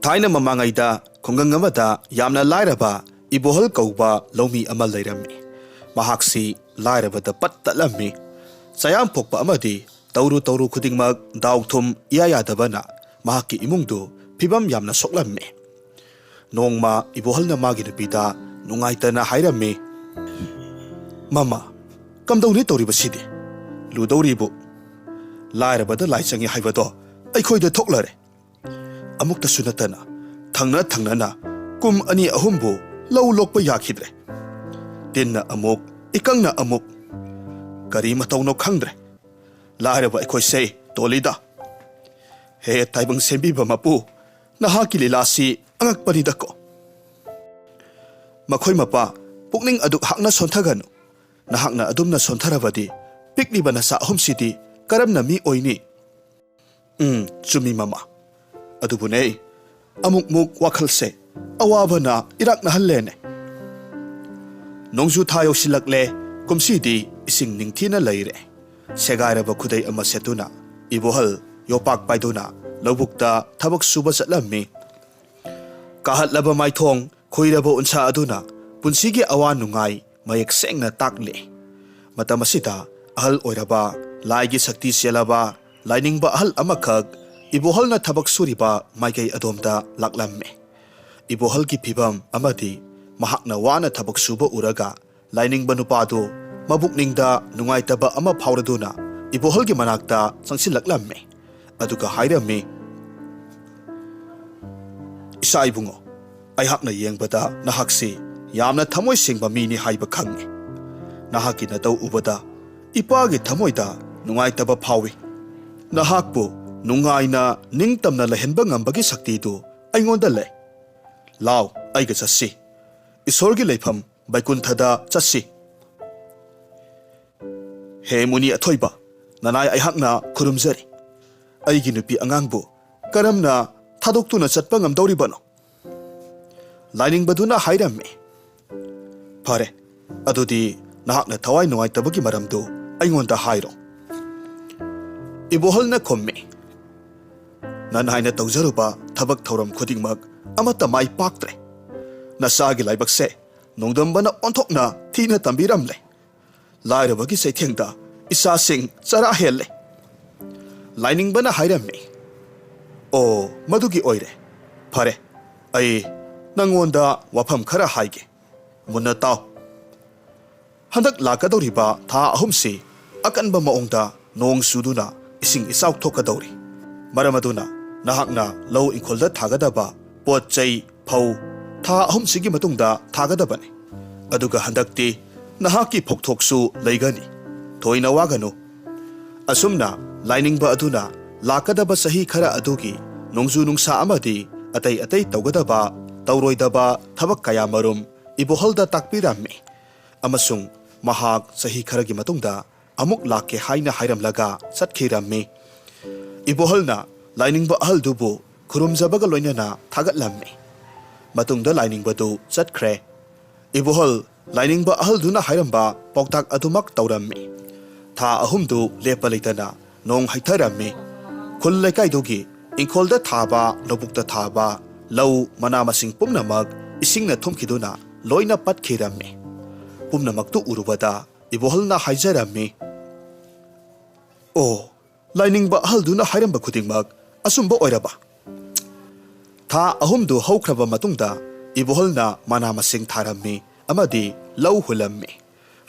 Thaina mamangaida khungang amada yamna lairaba ibohol kauba lomi ama leirami. Mahaksi lairabada pattalami. Sayam pokpa amadi tauru khudingmak daugthum iyayadabana mahaki imungdu phibam yamna soklammi. Nongma iboholna magi nupida nungaitana hairami. Mama, kamdawni tawribasidi ludawribu lairabada laichangi haibado aikhoida thoklare. Amukta sunatana thangnana kum ani ahumbu law lokpa yakhidre. Dinna amuk ikangna amuk kari matawno khangdre. Lairaba aikhoi sei tolida. He taibang sembiba mapu nahaki lilasi angakpanidako. Makhoi mapa pukning aduk hakna sonthaganu. Nahakna adumna sontharabadi pikliba nasa ahumsidi karamna mi oini. Chumi mama. Adubune amuk wakhalse awabana irakna hallene. Nongju thayo silakle kumsidi ising ningthina leire. Segairaba khudai ama setuna ibohal yopak paiduna lobukta thabak suba chatlammi. Kahatlaba maithong khoiraba unsa aduna punsigi awan nungai mayek sengna takle. Matamasita ahal oiraba laigi sakti selaba lainingba ahal amakhak ibohal na thabak suriba maikei adomda laklamme. Ibohal ki phibam amadi mahakna wana thabak suba uraga lainingba nupado mabukningda nungaitaba ama phauraduna ibohal ki manakta changsilaklamme. Aduga hairame isa ibungo aihakna yengbada nahaksi yamna thamoi singba mini haiba khange. Nahaki na tau ubada ipagi thamoida nungaitaba phawi. Nahakpu nungaina ningtamna lahenba ngambagi sakti du aingonda le. Law aiga chassi isorgi leifam baikunthada chassi. He muni athoiba nanai aihakna khurumjari. Aigi nupi angangbu karamna thadoktuna chatpa ngamdoribano. Lining baduna hairame. Pare adudi nahakna thawai nungaitabagi maramdu aingonda hairo. Iboholna khomme. Nanhaina tawjaruba thabak thauram khudingmak amata mai paktre. Nasagi laibakse nongdambana onthokna thina tambiramle. Lairabagi saithengda isa sing chara helle. Lining bana hairame. O madugi oire. Pare ai nangonda wafam khara haige. Munna taw. Handak lakadoriba tha ahumsi akanba maongda nong suduna ising isaw thokadori. Maramaduna nahakna law inkolda thagadaba pot chai phau tha ahumsigi matungda thagadabani. Aduga handakti nahaki phokthoksu leigani. Thoina waganu. Asumna lainingba aduna lakadaba sahi khara adugi nongju nungsa amadi atay tawgadaba tawroidaba thabak kaya marum iboholda takpirami. Amasung mahak sahi kharagi matungda amuk lakke haina hairamlaga satkhirammi. Iboholna lainingba ahaldubu khurumjabaga loinana thagatlammi. Matungda lainingbadu chatkre. Ibohol lainingba ahalduna hairamba pauktak adumak tawrammi. Tha ahumdu lepa leitana nong haitharammi. Khul lekaidugi ingkholda thaba lobukta thaba law manamasing pumnamak isingna thumkhiduna loina patkhirammi. Pumnamaktu urubada iboholna haijarammi. O lainingba ahalduna hairamba khudingmak asumba oiraba. Tha ahumdu haukraba matungda iboholna manamasing tharammi amadi law hulammi.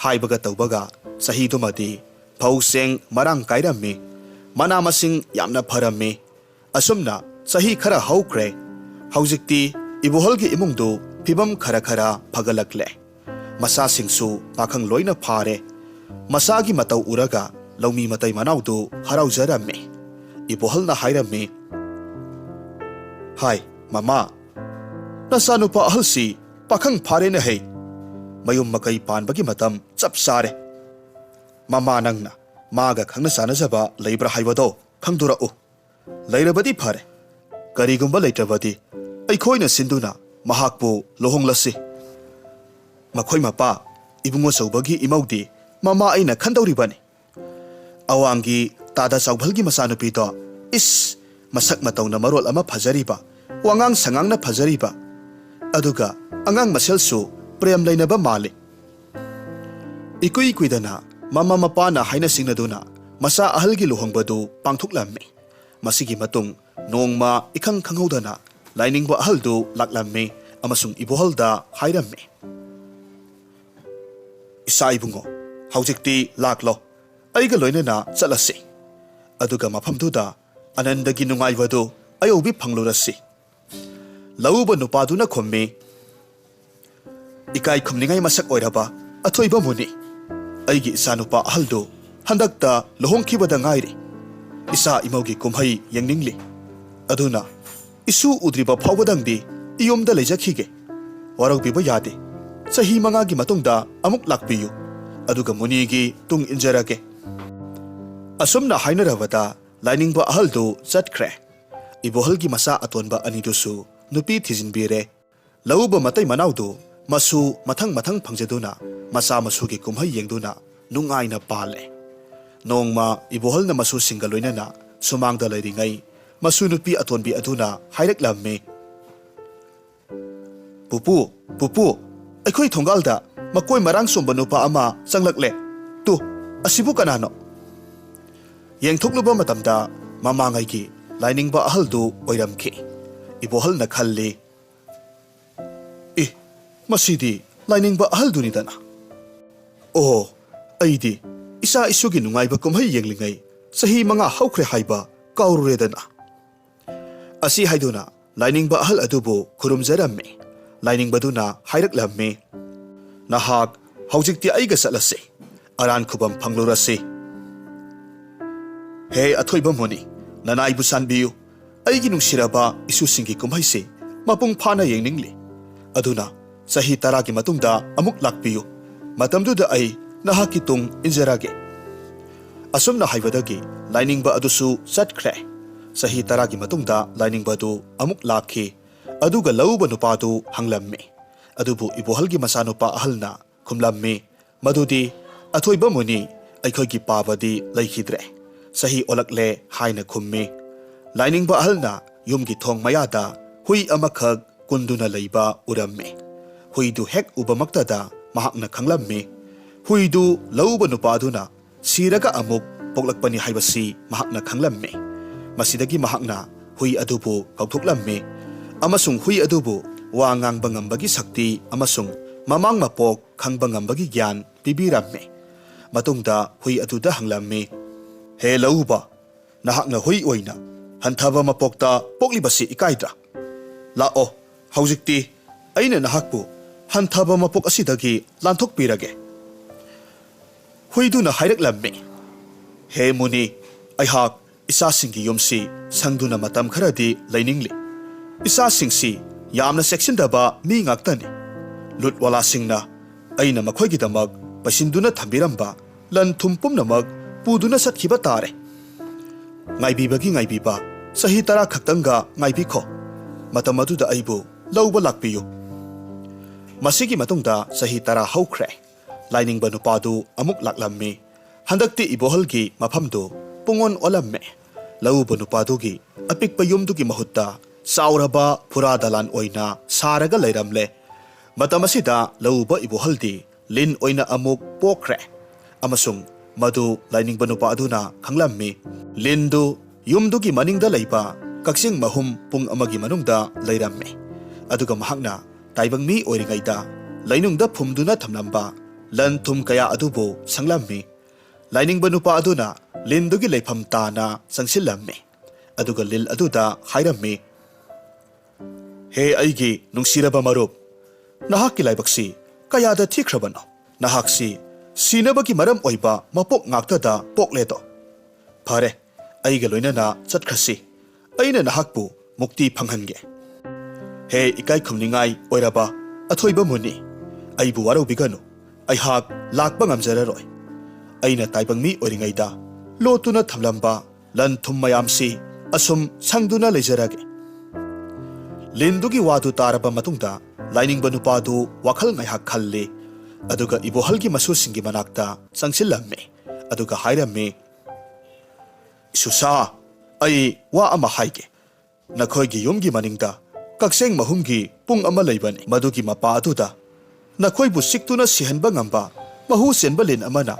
Haibaga tawbaga sahidumadi phauseng marang kairammi. Manamasing yamna pharammi. Asumna sahi khara haukre. Haujikti iboholgi imungdu phibam khara phagalakle. Masa singsu pakhang loina phare. Masagi matau uraga laumi matai manaudu haraujarammi. Iboholna hairammi. Hai mama. Nasanupa ahalsi pakhang phare na hai. Mayum makai panbagi matam chap sare. Mama nangna maga khangna sanajaba leibra haibado khangdurau. Lairabadi phare. Karigumba leitrabadi aikhoina sinduna mahakpu lohonglasi. Makhoi mapa ibungo saubagi imaudi mama aina khandauribani. Awangi tada saubhalgi masanupi to is masak matawna marol ama phajariba wangang sangangna phajariba aduga angang maselsu prem lainaba male ikui kuidana mama mapana haina singnaduna masa ahalgi luhongbadu pangthuklammi masigi matung nongma ikhang khanghodana lainingba ahaldu laklammi amasung ibohalda hairammi isa ibungo haujikti laklo aiga loinana chalasi aduga maphamduda anandagi nungaibadu ayobi phanglurasi lauba nupaduna khommi ikai khumningai masak oiraba athoiba muni aigi isa nupa ahaldu handakta lohongkhibada ngairi isa imaugi kumhai yengningli aduna isu udriba phawbadangdi iyomda leijakhige waraubiba yade sahi mangagi matungda amuk lakpiyu aduga munigi tung injarage asumna hainarabada lainingba ahaldu chatkre ibohalgi masa atonba anidusu nupi thijinbire lauba matai manaudu masu mathang mathang phangjaduna masa masugi kumhai yengduna nungaina pale nongma ibohalna masu singaloinana sumangda leiringai masu nupi atonbi aduna hairaklamme pupu pupu aikhoi thongalda makoi marang somba nupa ama changlakle tu asibu kanano yengthokluba matamda mamangai gi lainingba ahaldu oiramkhi ibohalna khalli masidi lainingba ahaldu nidana oh aidi isa isugi nungaiba kumhai yenglingai sahi manga haukhre haiba kaururedana asi haiduna lainingba ahal adubu khurumjaramme lainingba hairaklamme nahak haujikti aiga salase aran khubam phanglurase he athoiba moni nanaibu sanbiyu aigi nungsiraba isu singi kumhai se mapung phana yengningli aduna sahi taragi matungda amuk lakpiyu matamduda ai nahaki tung injarage asumna haibadagi lainingba adusu chatkre sahi taragi matungda lainingba du amuk lakhi aduga lauba nupadu hanglamme adubu ibohalgi masanupa ahalna khumlamme madudi athoiba muni aikhoigi pabadi laikhidre sahi olakle haina khumme lainingba ahalna yumgi thong mayada hui amakhak kunduna leiba uramme huidu hek ubamaktada mahakna khanglamme huidu lauba nupaduna siraga amuk poklakpani haibasi mahakna khanglamme masidagi mahakna hui adubu kauthoklamme amasung hui adubu wa ngangbang ngambagi sakti amasung mamang mapok khangbang ngambagi gyan pibiramme matungda hui aduda hanglamme he lauba nahakna hui oina hanthaba mapokta poklibasi ikaidra lao haujikti aina nahakpu hanthaba mapok asidagi lanthokpirage huiduna hairaklamme he muni aihak isasingi yomsi sangduna matam kharadi lainingli isasingsi yamna sectiondaba mi ngaktani lutwala singna aina makhoigi damak pasinduna thambiramba lan thumpumnamak puduna satkiba tare ngaibibagi ngaibiba sahi tara khaktanga ngaibikho matamaduda aibu lauba lakpiyu masigi matungda sahi tara haukhre lainingba nupadu amuk laklammi handakti ibohalgi maphamdu pungon olamme lauba nupadugi apikpa yumdugi mahutta sauraba phura dalan oina saraga leiramle matamasida lauba ibohaldi lin oina amuk pokre amasung madu lainingba nupaduna khanglammi lindu yumdugi maningda leiba kaksing mahum pung amagi manungda leiramme aduga mahakna taibangmi oiringaida lainungda phumduna thamlamba lan thum kaya adubu sanglammi lainingba nupa aduna lindugi leifam tana sangsillamme aduga lil aduda hairammi he aigi nungsiraba marup nahakki laibaksi kayada thikrabano nahaksi sinabagi maram oiba mapok ngaktada pokledo phare aiga loinana chatkhasi aina nahakpu mukti phanghange he ikai khumningai oiraba athoiba muni aibu warau biganu aihak lakpa ngamjararoi aina taibangmi oringaida lotuna thamlamba lan thum mayamsi asum sangduna lejarage lindugi wadu taraba matungda lainingba nupadu wakhal ngaihak khalle aduga ibohalgi masu singi manakta sangsillamme aduga hairamme susa ai wa ama haige Nakhoi gi yum gi maningda kakseng mahum gi pung ama leibani madugi mapa aduda nakhoi bu siktuna sihanba ngamba mahu senba len amana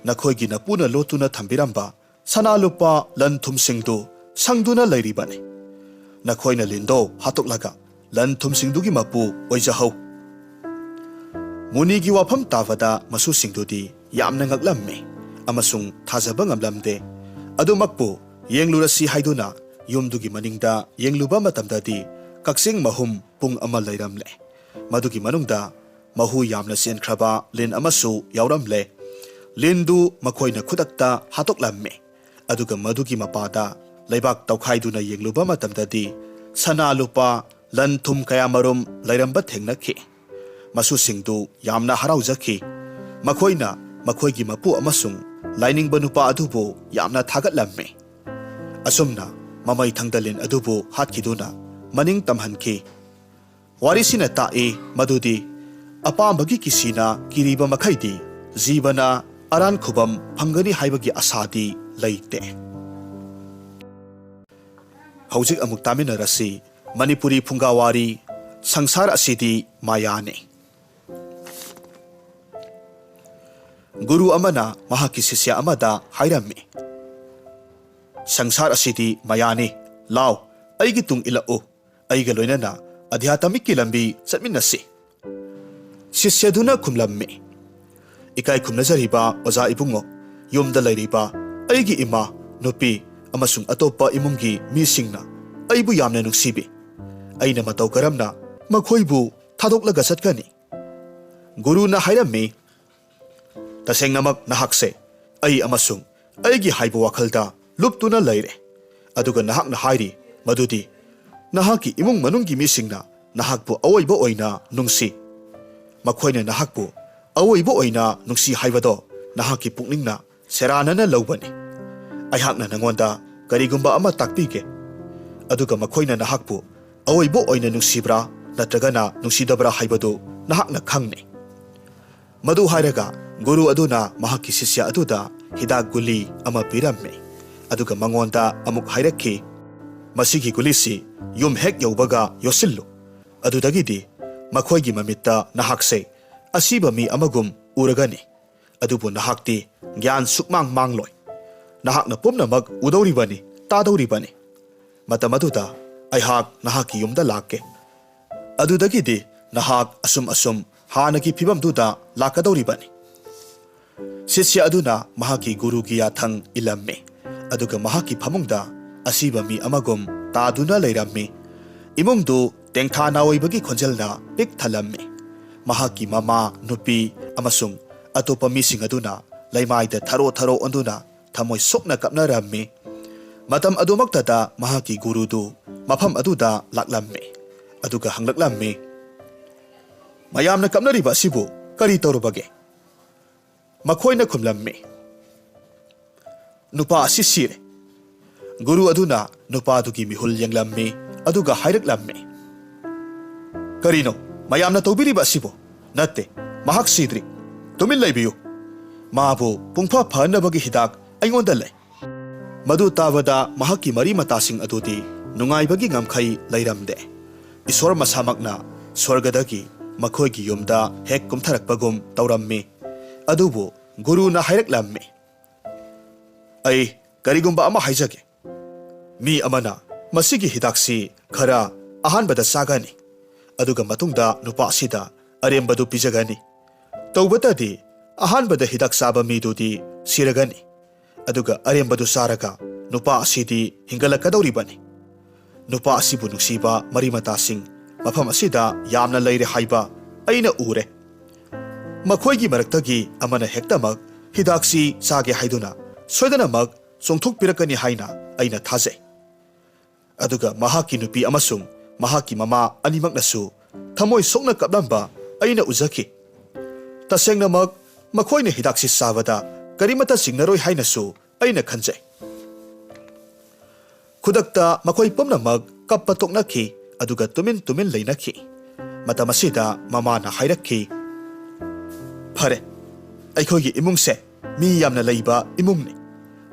nakhoi gi napuna lotuna thambiramba sana lupa lan thum singdu sangduna leiribani nakhoi na lindo hatoklaga lan thum singdu gi mapu oijahau muni gi wafam tavada masu singdudi yamna ngaklamme amasung thajaba ngamlamde adumakpu yenglurasi haiduna yumdugi maningda yengluba matamdadi kaksing mahum pung ama leiramle madugi manungda mahu yamna senkraba len amasu yauramle lendu makoina khudakta hatoklamme aduga madugi mapada leibak tawkhaiduna yengluba matamdadi sana lupa lan thum kayamarum leiramba thengnakhi masu singdu yamna haraujaki makoina makoigi mapu amasung lining banupa adubu yamna thagatlamme asumna mamai thangdalen adubu hatkiduna maning tamhanki warisina tae madudi apambagi kisina kiriba makhaidi jibana aran khubam phangani haibagi asadi leite hojik amuk taminarasi manipuri phunga wari sangsar asidi mayane guru amana mahaki sisya amada hairami sangsar asidi mayane law aigi tung ilao aiga loinana adhyatamic ki lambi chatminasi sisyaduna khumlamme ikai khumnajariba oza ibungo yumda lairiba aigi ima nupi amasung atopa imungi misingna aibu yamna nuksibi aina matau karamna makhoibu thadoklaga chatkani guru na hairami tasengnamak nahakse ai amasung aigi haibu wakhalda luptuna laire aduga nahak na hairi madudi nahaki imung manunggi misingna nahakbu awoiba oina nungsi makhoina nahakbu awoiba oina nungsi haibado nahaki pukningna seranana lawbani aihakna nangonda karigumba ama takpige aduga makhoina nahakbu awoiba oina nungsibra natragana nungsidabra haibado nahakna khangni madu hairaga guru aduna mahaki sisya aduda hidak guli ama piramme aduga mangonda amuk hairakhi masigi gulisi yum hek yaubaga yosillu adudagidi makhoigi mamitta nahakse asiba mi amagum uragani adubu nahakti gyan sukmang mangloi nahakna pumnamak udawribani tadawribani matamaduda aihak nahaki yumda lakke adudagidi nahak asum hanaki phibamduda lakadawribani sisya aduna mahaki guru gi yathang ilamme aduga mahaki phamungda asiba mi amagum taduna leirammi imungdu tengthana oibagi khonjelna pik thalammi mahaki mama nupi amasung atopa mising aduna laimaida tharo onduna thamoi sokna kapnarammi matam adumaktada mahaki gurudu mafam aduda laklammi aduga hanglaklammi mayamna kapnariba sibu kari tawrubage makhoina khumlammi nupa asisire guru aduna nupa dugi mihul yanglammi aduga hairaklammi karino mayamna tawbiriba asibo natte mahak sidri tumil laibiyu mabu pungpha phanabagi hidak aingonda lei madu tawada mahaki mari matasing adudi nungaibagi ngamkhai leiramde iswar masamakna swargadagi makhoigi yumda hek kumtharakpagum tawrammi adubu guru na hairaklammi ai karigumba ama haijage mi amana masigi hidaksi khara ahanbada sagani aduga matungda nupa sida arembadu pijagani tawbatadi ahanbada hidak saba midudi siragani aduga arembadu saraga nupa asidi hingalakadawribani nupa asibu nuksiba marimata sing mafam asida yamna leire haiba aina ure makhoigi maraktagi amana hektamak hidaksi sage haiduna soidanamak songthok pirakani haina aina thajai aduga mahaki nupi amasung mahaki mama animaknasu thamoi sokna kaplamba aina uzaki tasengnamak makhoina hidaksi sabada karimata singnaroi hainasu aina khanjai khudakta makhoi pumnamak kappa toknakhi aduga tumin leinakhi matamasida mama na hairakhi phare aikhogi imungse mi yamna leiba imungni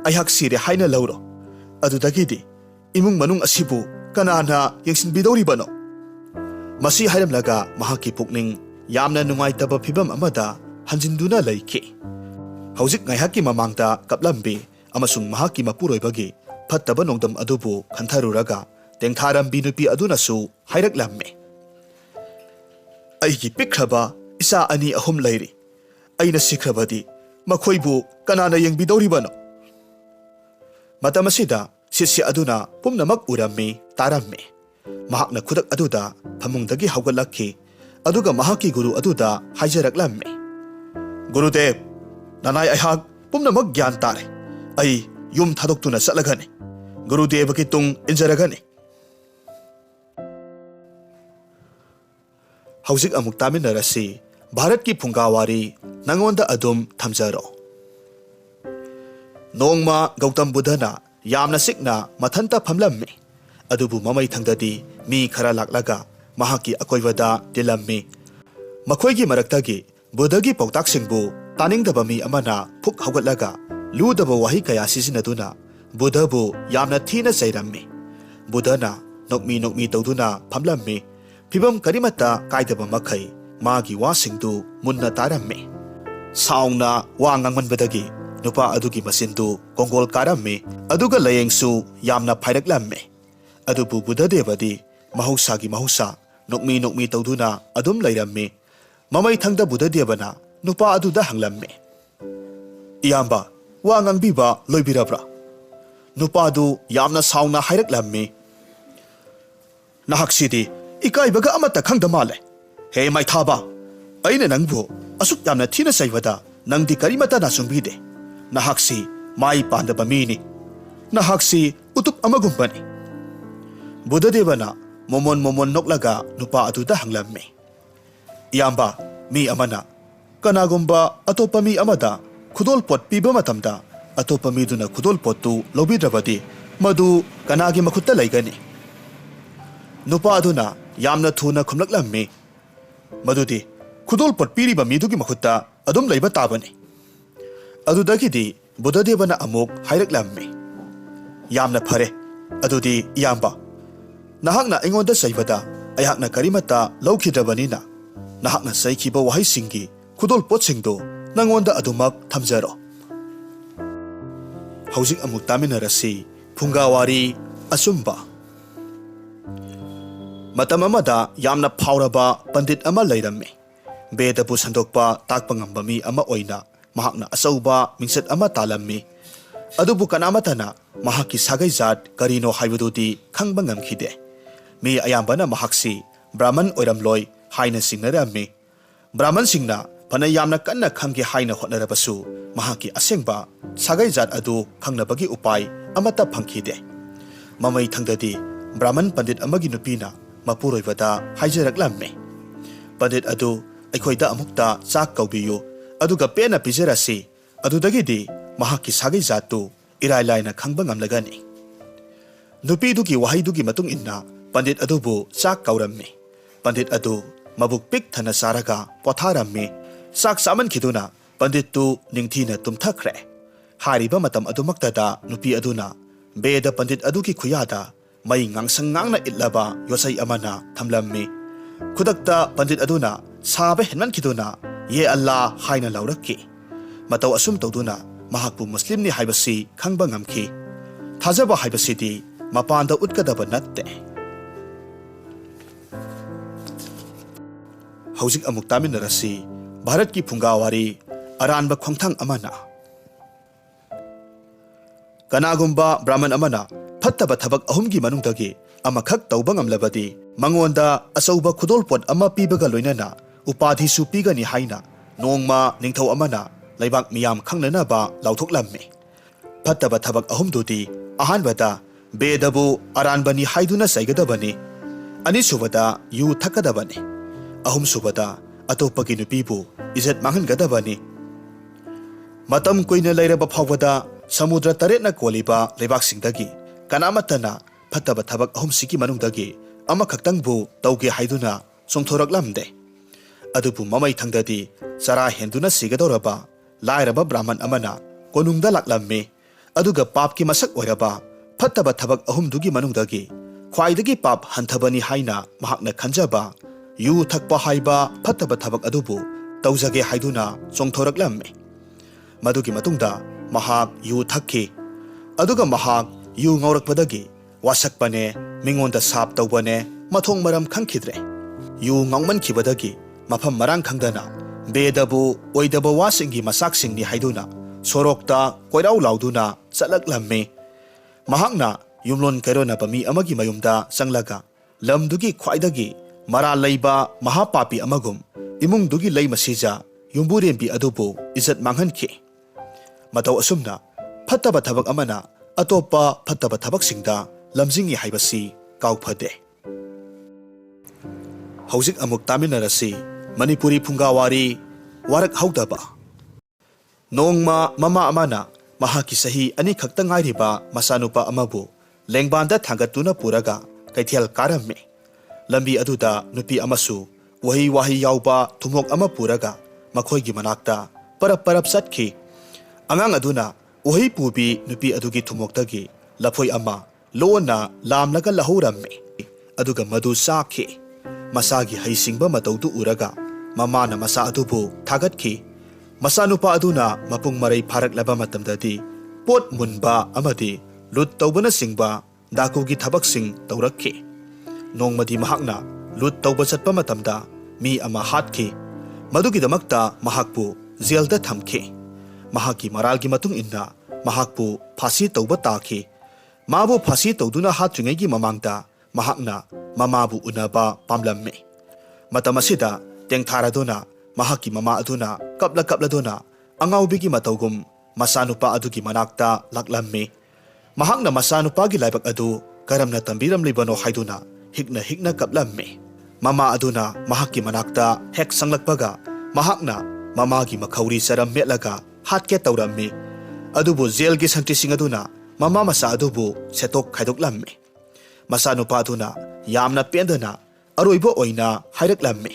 aihak sire haina lauro adudagidi imung manung asibu kanana yengsinbidoribano masi hairamlaga mahaki pukning yamna nungaitaba phibam amada hanjinduna leiki hauzik ngaihaki mamangda kaplambi amasung mahaki mapuroibagi phattaba nongdam adubu khantharuraga tengtharambi nupi adunasu hairaklamme aigi pikraba isa ani ahum leiri aina sikrabadi makhoi kanana yengbidoribano matamasida sisya aduna pumnamak urammi taramme mahakna khudak aduda phamungdagi haugalakhi aduga mahaki guru aduda haijaraklamme Gurudev nanai aihak pumnamak gyan tare ai yum thadoktuna satlagani Gurudev ki tung injaragani hauzik amuk taminarasi Bharat ki Phunga Wari nangonda adum thamjaro Nongma Gautam Buddhana yamna sikna mathanta phamlamme adubu mamai thangdadi mi khara laklaga mahaki akoivada tilammi makhoigi maraktagi Buddhagi pautaksingbu taningdaba mi amana phuk haugatlaga ludaba wahi kaya sisinaduna Buddhabu yamna thina sairammi Buddhana nokmi tawduna phamlammi phibam karimata kaidaba makhai magi wasingdu munna tarammi saungna wa ngangmanbadagi nupa adugi masindu kongol karammi aduga layengsu yamna phairaklammi adubu Buddhadevadi mahusagi mahusa nokmi tawduna adum lairammi mamai thangda Buddhadevana nupa aduda hanglammi iyamba wa ngangbiba loibirabra nupa adu yamna saungna hairaklammi nahaksidi ikaibaga amata khangda male he mai thaba aina nangbu asuk yamna thina saibada nangdi karimata na sungbide nahaksi mai pandaba mini nahaksi utup amagumbani Buddhadevana momon noklaga nupa aduda hanglamme iyamba mi amana kanagumba atopa mi amada khudol pot piba matamda atopa mi duna khudol pottu lobidrabadi madu kanagi makhutta laigani nupa aduna yamna thuna khumlaklamme madudi khudol pot piriba midugi makhutta adum laiba tabani adudagidi Buddhadevana amuk hairaklamme yamna phare adudi iyamba nahakna aingonda saibada ayakna karimata laukhidраbanina nahakna saikhiba wahai singi khudol potsingdo nangonda adumak thamjaro hauzik amuk taminarasi Phunga Wari asumba matam amada yamna phauraba pandit ama lairamme bedapu sandokpa takpa ngamba mi ama oina mahakna asauba mingsat ama talammi adubu kanamatana mahaki sagai jat karino haibududi khangba ngamkhide mi ayambana mahaksi brahman oiramloi haina singnarammi brahman singna phana yamna kanna khangge haina hotnarabasu mahaki asengba sagai jat adu khangnabagi upai amata phangkhide mamai thangdadi brahman pandit amagi nupina mapuroibada haijaraklamme pandit adu aikhoida amukta chak kaubiyu aduga pena pijarasi adudagidi mahaki sagai jattu irai laina khangba ngamlagani nupidugi wahaidugi matung inna pandit adubu chak kaurammi pandit adu mabuk pik thana saraga potharammi sak saman khiduna pandit tu ningthina tumthakre hariba matam adumaktada nupi aduna beda pandit adugi khuyada mai ngangsang ngangna itlaba yosai amana thamlammi khudakta pandit aduna sabe henman khiduna ye Allah haina laurakki matau asum tawduna mahakpu muslimni haibasi khangba ngamki thajaba haibasidi mapanda utkadaba natte hauzik amuk taminarasi Bharat ki Phunga Wari aranba khongthang amana kanagumba brahman amana phattaba thabak ahumgi manungdagi amakhak tawba ngamlabadi mangonda asauba khudol pot ama pibaga loinana upadhi su pigani haina nongma ningthau amana laibak miyam khangnanaba lauthoklammi phattaba thabak ahumdudi ahanbada bedabu aranbani haiduna saigadabani anisubada yu thakadabani ahumsubada atopagi nupibu izat manghangadabani matam koina lairaba phawada samudra taretna koliba leibaksingdagi kanamatana phattaba thabak ahumsiki manungdagi amakhaktangbu tawge haiduna chongthoraklamde adubu mamai thangdadi chara henduna sigadoraba lairaba brahman amana konungda laklammi aduga papki masak oiraba ꯐꯠꯇꯕ ꯊꯕꯛ ꯑꯍꯨꯝꯗꯨꯒꯤ ꯃꯅꯨꯡꯗꯒꯤ ꯈ꯭ꯋꯥꯏꯗꯒꯤ ꯄꯥꯞ ꯍꯟꯊꯕꯅꯤ ꯍꯥꯏꯅ ꯃꯍꯥꯛꯅ ꯈꯟꯖꯕ U ꯊꯛꯄ ꯍꯥꯏꯕ ꯐꯠꯇꯕ ꯊꯕꯛ ꯑꯗꯨꯕꯨ ꯇꯧꯖꯒꯦ ꯍꯥꯏꯗꯨꯅ ꯆꯣꯡꯊꯣꯔꯛꯂꯝꯃꯤ꯫ ꯃꯗꯨꯒꯤ ꯃꯇꯨꯡꯗ ꯃꯍꯥꯛ ꯌꯨ ꯊꯛꯈꯤ꯫ ꯑꯗꯨꯒ ꯃꯍꯥꯛ ꯌꯨ ꯉꯥꯎꯔꯛꯄꯗꯒꯤ ꯋꯥꯁꯛꯄꯅꯦ, ꯃꯤꯉꯣꯟꯗ ꯁꯥꯞ ꯇꯧꯕꯅꯦ ꯃꯊꯣꯡ ꯃꯔꯝ ꯈꯪꯈꯤꯗ꯭ꯔꯦ꯫ ꯌꯨ ꯉꯥꯎꯃꯟꯈꯤꯕꯗꯒꯤ ꯃꯐꯝ ꯃꯔꯥꯡ ꯈꯪꯗꯅ ꯕꯦꯗꯕꯨ ꯑꯣꯏꯗꯕ ꯋꯥꯁꯤꯡꯒꯤ ꯃꯆꯥꯛꯁꯤꯡꯅꯤ ꯍꯥꯏꯗꯨꯅ ꯁꯣꯔꯣꯛꯇ ꯀꯣꯏꯔꯥꯎ ꯂꯥꯎꯗꯨꯅ ꯆꯠꯂꯛꯂꯝꯃꯤ꯫ ꯃꯍꯥꯛꯅ ꯌꯨꯝꯂꯣꯟ ꯀꯩꯔꯣꯟꯅꯕ ꯃꯤ ꯑꯃꯒꯤ ꯃꯌꯨꯝꯗ ꯆꯪꯂꯒ ꯂꯝꯗꯨꯒꯤ ꯈ꯭ꯋꯥꯏꯗꯒꯤ ꯃꯔꯥꯜ ꯂꯩꯕ ꯃꯍꯥꯄꯥꯄꯤ ꯑꯃꯒꯨꯝ ꯏꯃꯨꯡꯗꯨꯒꯤ ꯂꯩꯃꯁꯤꯖ ꯌꯨꯝꯕꯨꯔꯦꯝꯕꯤ ꯑꯗꯨꯕꯨ ꯏꯖꯠ ꯃꯥꯡꯍꯟꯈꯤ꯫ ꯃꯇꯧ ꯑꯁꯨꯝꯅ ꯐꯠꯇꯕ ꯊꯕꯛ ꯑꯃꯅ ꯑꯇꯣꯞꯄ ꯐꯠꯇꯕ ꯊꯕꯛꯁꯤꯡꯗ ꯂꯝꯖꯤꯡꯏ ꯍꯥꯏꯕꯁꯤ ꯀꯥꯎꯐꯗꯦ꯫ ꯍꯧꯖꯤꯛ ꯑꯃꯨꯛ ꯇꯥꯃꯤꯟꯅꯔꯁꯤ ꯃꯅꯤꯄꯨꯔꯤ ꯐꯨꯡꯒꯥ ꯋꯥꯔꯤ ꯋꯥꯔꯛꯍꯧꯗꯕ꯫ ꯅꯣꯡꯃ ꯃꯃꯥ ꯑꯃꯅ ꯃꯍꯥꯛꯀꯤ ꯆꯍꯤ 2 ꯈꯛꯇ ꯉꯥꯏꯔꯤꯕ ꯃꯆꯥꯅꯨꯄꯥ ꯑꯃꯕꯨ ꯂꯦꯡꯕꯥꯟꯗ ꯊꯥꯡꯒꯠꯇꯨꯅ ꯄꯨꯔꯒ ꯀꯩꯊꯦꯜ ꯀꯥꯔꯝꯃꯤ꯫ ꯂꯝꯕꯤ ꯑꯗꯨꯗ ꯅꯨꯄꯤ ꯑꯃꯁꯨ ꯋꯥꯍꯩ ꯋꯥꯍꯩ ꯌꯥꯎꯕ ꯊꯨꯝꯃꯣꯛ ꯑꯃ ꯄꯨꯔꯒ ꯃꯈꯣꯏꯒꯤ ꯃꯅꯥꯛꯇ ꯄꯔꯞ ꯄꯔꯞ ꯆꯠꯈꯤ꯫ ꯑꯉꯥꯡ ꯑꯗꯨꯅ ꯎꯍꯩ ꯄꯨꯕꯤ ꯅꯨꯄꯤ ꯑꯗꯨꯒꯤ ꯊꯨꯝꯃꯣꯛꯇꯒꯤ ꯂꯐꯣꯏ ꯑꯃ ꯂꯣꯟꯅ ꯂꯥꯝꯂꯒ ꯂꯧꯍꯧꯔꯝꯃꯤ꯫ ꯑꯗꯨꯒ ꯃꯗꯨ ꯆꯥꯈꯤ꯫ ꯃꯆꯥꯒꯤ ꯍꯩꯁꯤꯡꯕ ꯃꯇꯧꯗꯨ ꯎꯔꯒ ꯃꯃꯥꯅ ꯃꯆꯥ ꯑꯗꯨꯕꯨ ꯊꯥꯒꯠꯈꯤ꯫ ꯃꯆꯥꯅꯨꯄꯥ ꯑꯗꯨꯅ ꯃꯄꯨꯡ ꯃꯔꯩ ꯐꯥꯔꯛꯂꯕ ꯃꯇꯝꯗꯗꯤ ꯄꯣꯠ ꯃꯨꯟꯕ ꯑꯃꯗꯤ ꯂꯨꯠ ꯇꯧꯕꯅꯆꯤꯡꯕ ꯗꯥꯀꯨꯒꯤ ꯊꯕꯛꯁꯤꯡ ꯇꯧꯔꯛꯈꯤ꯫ ꯅꯣꯡꯃꯗꯤ ꯃꯍꯥꯛꯅ ꯂꯨꯠ ꯇꯧꯕ ꯆꯠꯄ ꯃꯇꯝꯗ ꯃꯤ ꯑꯃ ꯍꯥꯠꯈꯤ꯫ ꯃꯗꯨꯒꯤꯗꯃꯛꯇ ꯃꯍꯥꯛꯄꯨ ꯖꯦꯜꯗ ꯊꯝꯈꯤ꯫ ꯃꯍꯥꯛꯀꯤ ꯃꯔꯥꯜꯒꯤ ꯃꯇꯨꯡ ꯏꯟꯅ ꯃꯍꯥꯛꯄꯨ ꯐꯥꯁꯤ ꯇꯧꯕ ꯇꯥꯈꯤ꯫ ꯃꯥꯕꯨ ꯐꯥꯁꯤ ꯇꯧꯗꯨꯅ ꯍꯥꯠꯇ꯭ꯔꯤꯉꯩꯒꯤ ꯃꯃꯥꯡꯗ ꯃꯍꯥꯛꯅ ꯃꯃꯥꯕꯨ ꯎꯅꯕ ꯄꯥꯝꯂꯝꯃꯤ꯫ ꯃꯇꯝ ꯑꯁꯤꯗ ꯇꯦꯡꯊꯥꯔꯗꯨꯅ ꯃꯍꯥꯛꯀꯤ ꯃꯃꯥ ꯑꯗꯨꯅ ꯀꯞꯂꯗꯨꯅ ꯑꯉꯥꯎꯕꯤꯒꯤ ꯃꯇꯧꯒꯨꯝ ꯃꯆꯥꯅꯨꯄꯥ ꯑꯗꯨꯒꯤ ꯃꯅꯥꯛꯇ ꯂꯥꯛꯂꯝꯃꯤ꯫ ꯃꯍꯥꯛꯅ ꯃꯆꯥꯅꯨꯄꯥꯒꯤ ꯂꯥꯏꯕꯛ ꯑꯗꯨ ꯀꯔꯝꯅ ꯇꯝꯕꯤꯔꯝꯂꯤꯕꯅꯣ ꯍꯥꯏꯗꯨꯅ ꯍꯤꯛꯅ ꯀꯞꯂꯝꯃꯤ꯫ ꯃꯃꯥ ꯑꯗꯨꯅ ꯃꯍꯥꯛꯀꯤ ꯃꯅꯥꯛꯇ ꯍꯦꯛ ꯆꯪꯂꯛꯄꯒ ꯃꯍꯥꯛꯅ ꯃꯃꯥꯒꯤ ꯃꯈꯧꯔꯤ ꯆꯔꯝ ꯃꯦꯠꯂꯒ ꯍꯥꯠꯀꯦ ꯇꯧꯔꯝꯃꯤ꯫ ꯑꯗꯨꯕꯨ ꯖꯦꯜꯒꯤ ꯁꯟꯇ꯭ꯔꯤꯁꯤꯡ ꯑꯗꯨꯅ ꯃꯃꯥ ꯃꯆꯥ ꯑꯗꯨꯕꯨ ꯁꯦꯠꯇꯣꯛ ꯈꯥꯏꯗꯣꯛꯂꯝꯃꯤ꯫ ꯃꯆꯥꯅꯨꯄꯥ ꯑꯗꯨꯅ ꯌꯥꯝꯅ ꯄꯦꯟꯗꯅ ꯑꯔꯣꯏꯕ ꯑꯣꯏꯅ ꯍꯥꯏꯔꯛꯂꯝꯃꯤ,